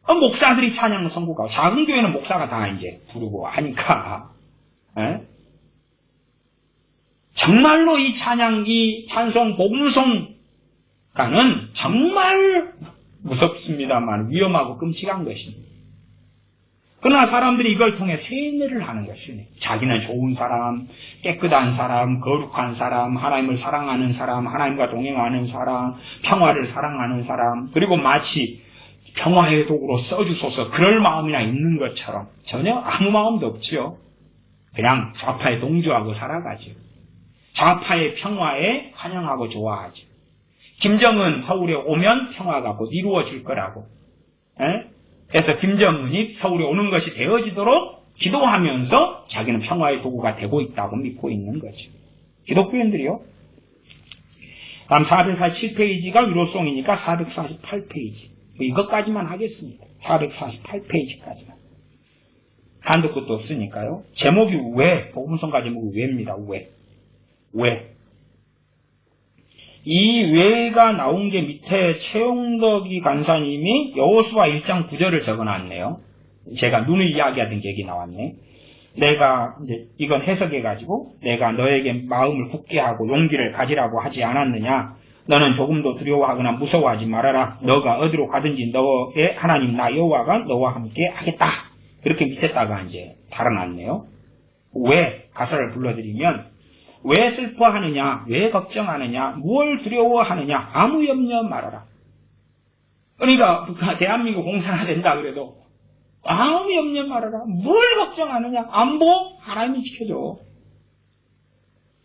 목사들이 찬양 선곡하고 작은 교회는 목사가 다 이제 부르고 하니까 정말로 이 찬양, 이 찬송, 복음성가는 정말 무섭습니다만 위험하고 끔찍한 것입니다. 그러나 사람들이 이걸 통해 세뇌를 하는 것이네. 자기는 좋은 사람, 깨끗한 사람, 거룩한 사람, 하나님을 사랑하는 사람, 하나님과 동행하는 사람, 평화를 사랑하는 사람, 그리고 마치 평화의 도구로 써주소서 그럴 마음이나 있는 것처럼 전혀 아무 마음도 없지요. 그냥 좌파에 동조하고 살아가죠. 좌파의 평화에 환영하고 좋아하죠. 김정은 서울에 오면 평화가 곧 이루어질 거라고. 그래서 김정은이 서울에 오는 것이 되어지도록 기도하면서 자기는 평화의 도구가 되고 있다고 믿고 있는 거죠. 기독교인들이요. 다음 447페이지가 위로송이니까 448페이지. 이것까지만 하겠습니다. 448페이지까지만. 한도 끝도 없으니까요. 제목이 왜, 복음성가 제목이 왜입니다. 왜. 이 왜가 나온 게 밑에 최용덕이 간사님이 여호수아 1장 9절을 적어놨네요. 제가 누누이 이야기하던 얘기 나왔네. 내가 이제 이건 해석해가지고 내가 너에게 마음을 굳게 하고 용기를 가지라고 하지 않았느냐. 너는 조금도 두려워하거나 무서워하지 말아라. 너가 어디로 가든지 너의 하나님 나 여호와가 너와 함께 하겠다. 그렇게 밑에다가 이제 달아놨네요. 왜 가사를 불러드리면 왜 슬퍼하느냐, 왜 걱정하느냐, 무엇을 두려워하느냐, 아무 염려 말아라. 그러니까 대한민국 공사가 된다 그래도 아무 염려 말아라. 뭘 걱정하느냐, 안보 하나님이 지켜줘.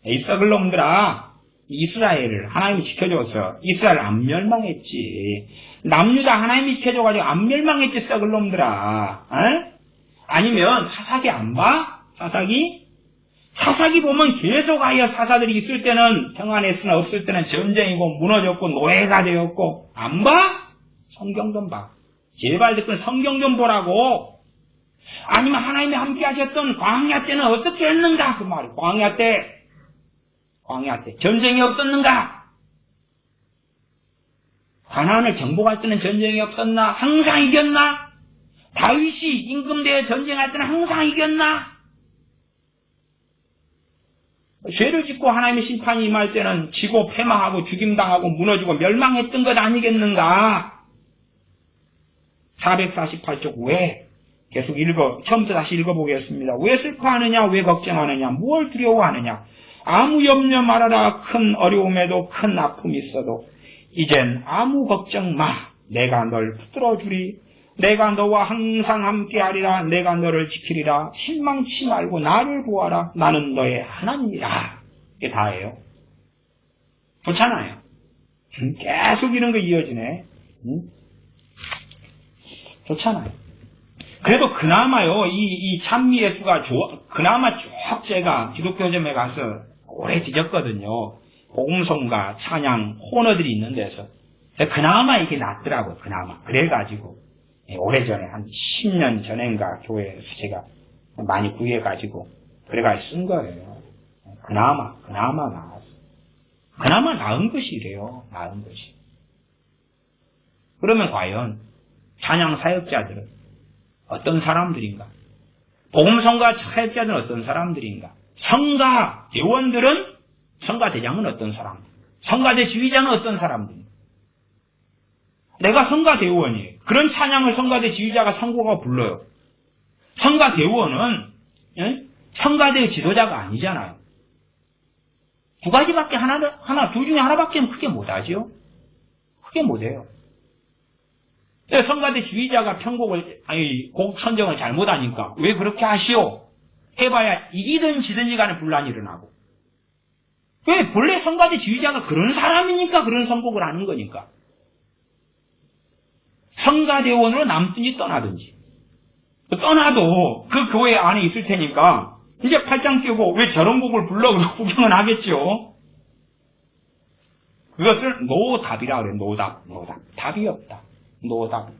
이 썩을 놈들아, 이스라엘을 하나님이 지켜줘서 이스라엘 안 멸망했지. 남유다 하나님이 지켜줘가지고 안 멸망했지, 썩을 놈들아. 아니면 사사기 안 봐? 사사기 보면 계속하여 사사들이 있을 때는 평안했으나 없을 때는 전쟁이고 무너졌고 노예가 되었고. 안 봐? 성경 좀 봐. 제발 듣고 성경 좀 보라고. 아니면 하나님이 함께 하셨던 광야 때는 어떻게 했는가 그 말이에요. 광야 때 전쟁이 없었는가? 가나안을 정복할 때는 전쟁이 없었나? 항상 이겼나? 다윗이 임금대에 전쟁할 때는 항상 이겼나? 죄를 짓고 하나님의 심판이 임할 때는 지고 패망하고 죽임당하고 무너지고 멸망했던 것 아니겠는가? 448쪽 왜? 계속 처음부터 다시 읽어보겠습니다. 왜 슬퍼하느냐? 왜 걱정하느냐? 무엇을 두려워하느냐? 아무 염려 말아라. 큰 어려움에도 큰 아픔이 있어도 이젠 아무 걱정 마. 내가 널 붙들어 주리. 내가 너와 항상 함께하리라. 내가 너를 지키리라. 실망치 말고 나를 보아라. 나는 너의 하나님이라. 이게 다예요. 좋잖아요. 계속 이런 거 이어지네. 좋잖아요. 그래도 그나마요, 이 찬미 예수가 그나마 쭉 제가 기독교점에 가서 오래 뒤졌거든요. 복음성가, 찬양, 코너들이 있는 데서. 그나마 이게 낫더라고요. 그나마. 그래가지고 오래전에 한 10년 전인가 교회에서 제가 많이 구해가지고 그래가지고 쓴 거예요. 그나마 나았어. 그나마 나은 것이래요. 나은 것이. 그러면 과연 찬양 사역자들은 어떤 사람들인가? 복음성가 사역자들은 어떤 사람들인가? 성가 대원들은, 성가 대장은 어떤 사람? 성가대 지휘자는 어떤 사람들인가? 내가 성가 대원이에요. 그런 찬양을 성가대 지휘자가 선고가 불러요. 성가 대원은 성가대의 지도자가 아니잖아요. 두 가지밖에 둘 중에 하나밖에 크게 못하죠. 크게 못해요. 성가대 지휘자가 곡 선정을 잘못하니까 왜 그렇게 하시오? 해봐야 이기든 지든지 간에 분란이 일어나고. 왜? 본래 성가대 지휘자가 그런 사람이니까 그런 선곡을 하는 거니까. 성가대원으로 남든지 떠나든지. 떠나도 그 교회 안에 있을 테니까 이제 팔짱 끼고 왜 저런 곡을 불러? 그러고 구경은 하겠죠. 그것을 노답이라 그래요. 노답. 답이 없다. 노답.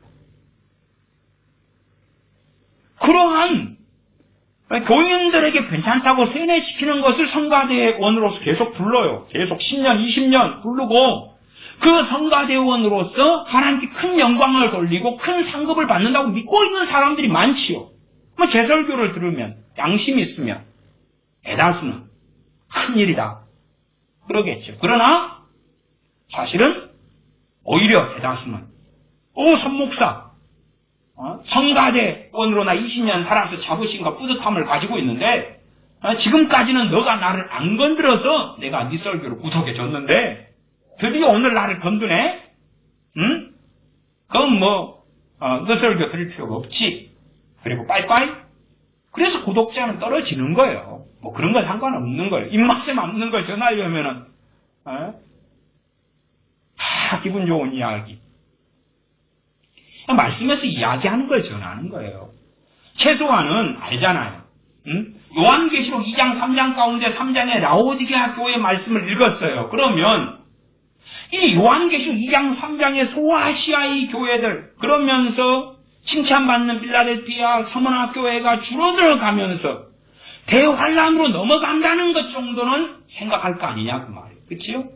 그러한 교인들에게 괜찮다고 세뇌시키는 것을 성가대원으로서 계속 불러요. 계속 10년, 20년 부르고 그 성가대원으로서 하나님께 큰 영광을 돌리고 큰 상급을 받는다고 믿고 있는 사람들이 많지요. 제 설교를 들으면 양심이 있으면 대다수는 큰일이다 그러겠죠. 그러나 사실은 오히려 대다수는 손목사, 성가대원으로 나 20년 살아서 자부심과 뿌듯함을 가지고 있는데, 지금까지는 너가 나를 안 건드려서 내가 네 설교를 구속해줬는데, 드디어 오늘 나를 건드네? 응? 그럼 너 설교 들을 필요가 없지. 그리고 빠이빠이? 그래서 구독자는 떨어지는 거예요. 뭐 그런 건 상관없는 거예요. 입맛에 맞는 걸 전하려면은, 기분 좋은 이야기. 말씀에서 이야기하는 걸 전하는 거예요. 최소한은 알잖아요. 응? 요한계시록 2장 3장 가운데 3장에 라오디게아 교회의 말씀을 읽었어요. 그러면 이 요한계시록 2장 3장의 소아시아의 교회들, 그러면서 칭찬받는 필라델피아 서머나 교회가 줄어들어 가면서 대환란으로 넘어간다는 것 정도는 생각할 거 아니냐 그 말이에요. 그치요?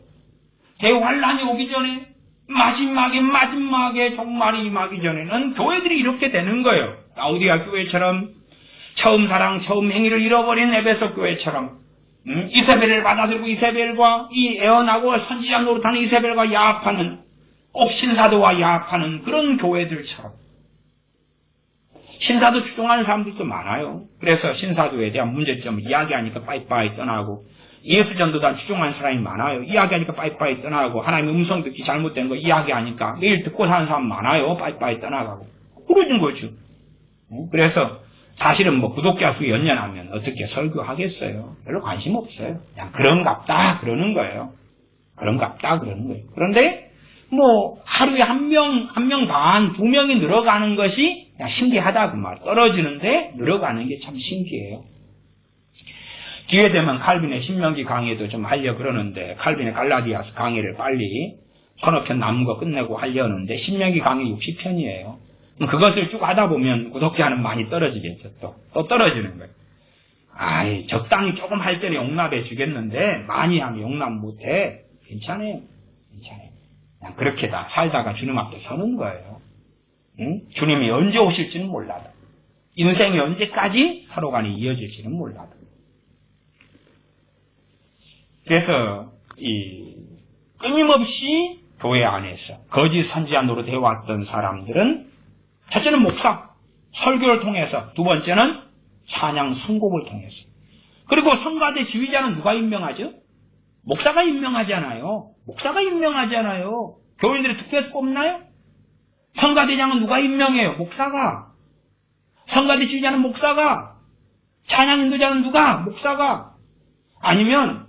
대환란이 오기 전에 마지막에 종말이 임하기 전에는 교회들이 이렇게 되는 거예요. 라오디게아 교회처럼, 처음 사랑 처음 행위를 잃어버린 에베소 교회처럼, 이세벨을 받아들고 이세벨과 이 애언하고 선지자 노릇하는 이세벨과 야합하는, 꼭 신사도와 야합하는 그런 교회들처럼. 신사도 추종하는 사람들도 많아요. 그래서 신사도에 대한 문제점을 이야기하니까 빠이빠이 떠나고, 예수 전도단 추종하는 사람이 많아요. 이야기하니까 빠이빠이 떠나고, 하나님의 음성 듣기 잘못된 거 이야기하니까 매일 듣고 사는 사람 많아요. 빠이빠이 떠나가고. 그러는 거죠. 그래서 사실은 구독자 수 연연하면 어떻게 설교하겠어요? 별로 관심 없어요. 그냥 그런갑다 그러는 거예요. 그런갑다 그러는 거예요. 그런데 하루에 한 명 반, 2명이 늘어가는 것이 그냥 신기하다 그 말. 떨어지는데 늘어가는 게 참 신기해요. 기회 되면 칼빈의 신명기 강의도 좀 하려 그러는데, 칼빈의 갈라디아스 강의를 빨리 서너 편 남은 거 끝내고 하려는데, 신명기 강의 60편이에요. 그것을 쭉 하다 보면 구독자는 많이 떨어지겠죠. 또 떨어지는 거예요. 적당히 조금 할 때는 용납해 주겠는데, 많이 하면 용납 못해. 괜찮아요. 그냥 그렇게 다 살다가 주님 앞에 서는 거예요. 주님이 언제 오실지는 몰라도, 인생이 언제까지 서로 간에 이어질지는 몰라도. 그래서 끊임없이 교회 안에서 거짓 선지자 노릇 해왔던 사람들은, 첫째는 목사, 설교를 통해서, 두 번째는 찬양 선곡을 통해서, 그리고 성가대 지휘자는 누가 임명하죠? 목사가 임명하잖아요. 교인들이 투표해서 뽑나요? 성가대장은 누가 임명해요? 목사가. 성가대 지휘자는 목사가. 찬양 인도자는 누가? 목사가. 아니면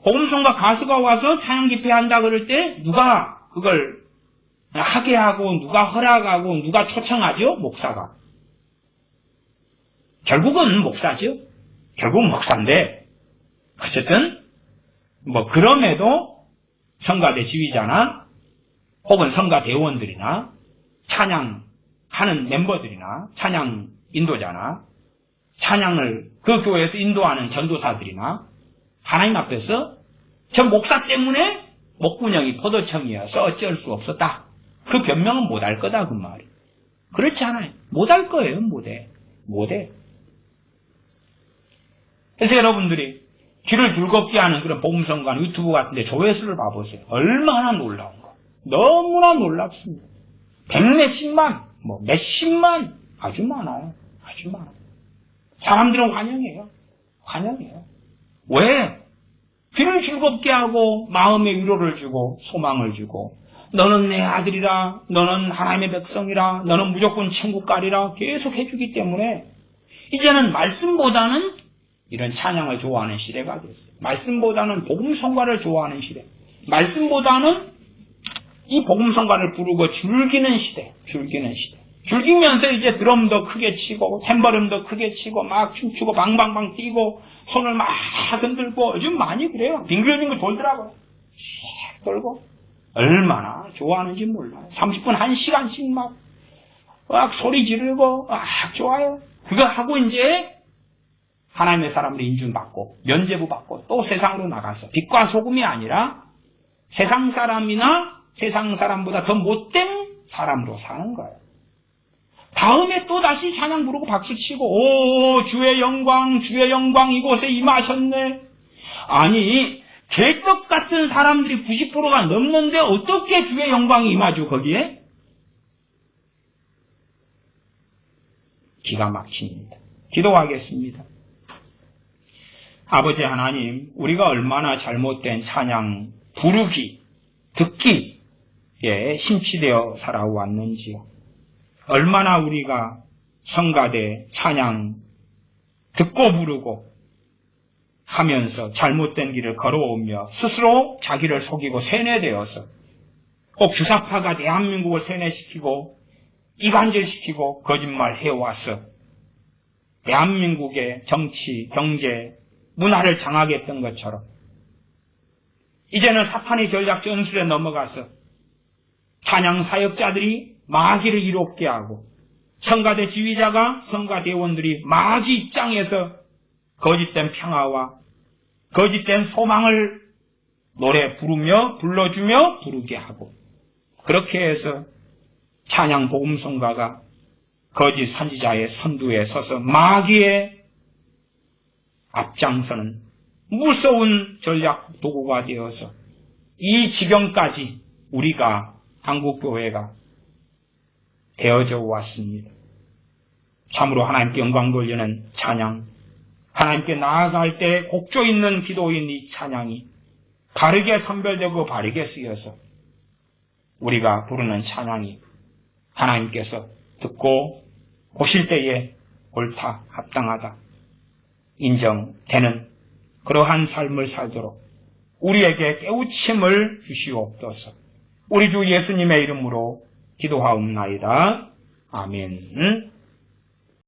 복음성가 가수가 와서 찬양 집회한다 그럴 때 누가 그걸 하게 하고, 누가 허락하고, 누가 초청하죠? 목사가. 결국은 목사죠. 결국은 목사인데, 어쨌든 그럼에도 성가대 지휘자나 혹은 성가대원들이나 찬양하는 멤버들이나 찬양 인도자나 찬양을 그 교회에서 인도하는 전도사들이나 하나님 앞에서 저 목사 때문에 목구멍이 포도청이어서 어쩔 수 없었다. 그 변명은 못할 거다 그 말이에요. 그렇지 않아요. 못할 거예요. 못해. 그래서 여러분들이 귀를 즐겁게 하는 그런 복음성관 유튜브 같은데 조회수를 봐보세요. 얼마나 놀라운 거. 너무나 놀랍습니다. 100몇십만, 몇십만, 아주 많아요. 사람들은 환영해요. 왜? 귀를 즐겁게 하고 마음의 위로를 주고 소망을 주고, 너는 내 아들이라, 너는 하나님의 백성이라, 너는 무조건 천국 가리라 계속 해주기 때문에 이제는 말씀보다는 이런 찬양을 좋아하는 시대가 됐어요. 말씀보다는 복음성가를 좋아하는 시대, 말씀보다는 이 복음성가를 부르고 즐기는 시대. 즐기면서 이제 드럼도 크게 치고 햄버름도 크게 치고 막 춤추고 방방방 뛰고 손을 막 흔들고, 요즘 많이 그래요. 빙글빙글 돌더라고요. 돌고 얼마나 좋아하는지 몰라요. 30분 1시간씩 막 소리 지르고 좋아요. 그거 하고 이제 하나님의 사람으로 인준받고 면죄부 받고 또 세상으로 나가서 빛과 소금이 아니라 세상 사람이나 세상 사람보다 더 못된 사람으로 사는 거예요. 다음에 또 다시 찬양 부르고 박수치고, 오 주의 영광 이곳에 임하셨네. 아니 개떡 같은 사람들이 90%가 넘는데 어떻게 주의 영광이 임하죠 거기에? 기가 막힙니다. 기도하겠습니다. 아버지 하나님, 우리가 얼마나 잘못된 찬양, 부르기, 듣기에 심취되어 살아왔는지요. 얼마나 우리가 성가대 찬양 듣고 부르고 하면서 잘못된 길을 걸어오며 스스로 자기를 속이고 세뇌되어서 꼭 주사파가 대한민국을 세뇌시키고 이간질시키고 거짓말 해와서 대한민국의 정치, 경제, 문화를 장악했던 것처럼 이제는 사탄의 전략 전술에 넘어가서 찬양 사역자들이 마귀를 이롭게 하고 성가대 지휘자가 성가대원들이 마귀 입장에서 거짓된 평화와 거짓된 소망을 노래 부르며 불러주며 부르게 하고 그렇게 해서 찬양 복음성가가 거짓 선지자의 선두에 서서 마귀의 앞장서는 무서운 전략 도구가 되어서 이 지경까지 우리가 한국교회가 되어져 왔습니다. 참으로 하나님께 영광 돌리는 찬양, 하나님께 나아갈 때 곡조 있는 기도인 이 찬양이 바르게 선별되고 바르게 쓰여서 우리가 부르는 찬양이 하나님께서 듣고 보실 때에 옳다, 합당하다, 인정되는 그러한 삶을 살도록 우리에게 깨우침을 주시옵소서. 우리 주 예수님의 이름으로 기도하옵나이다. 아멘.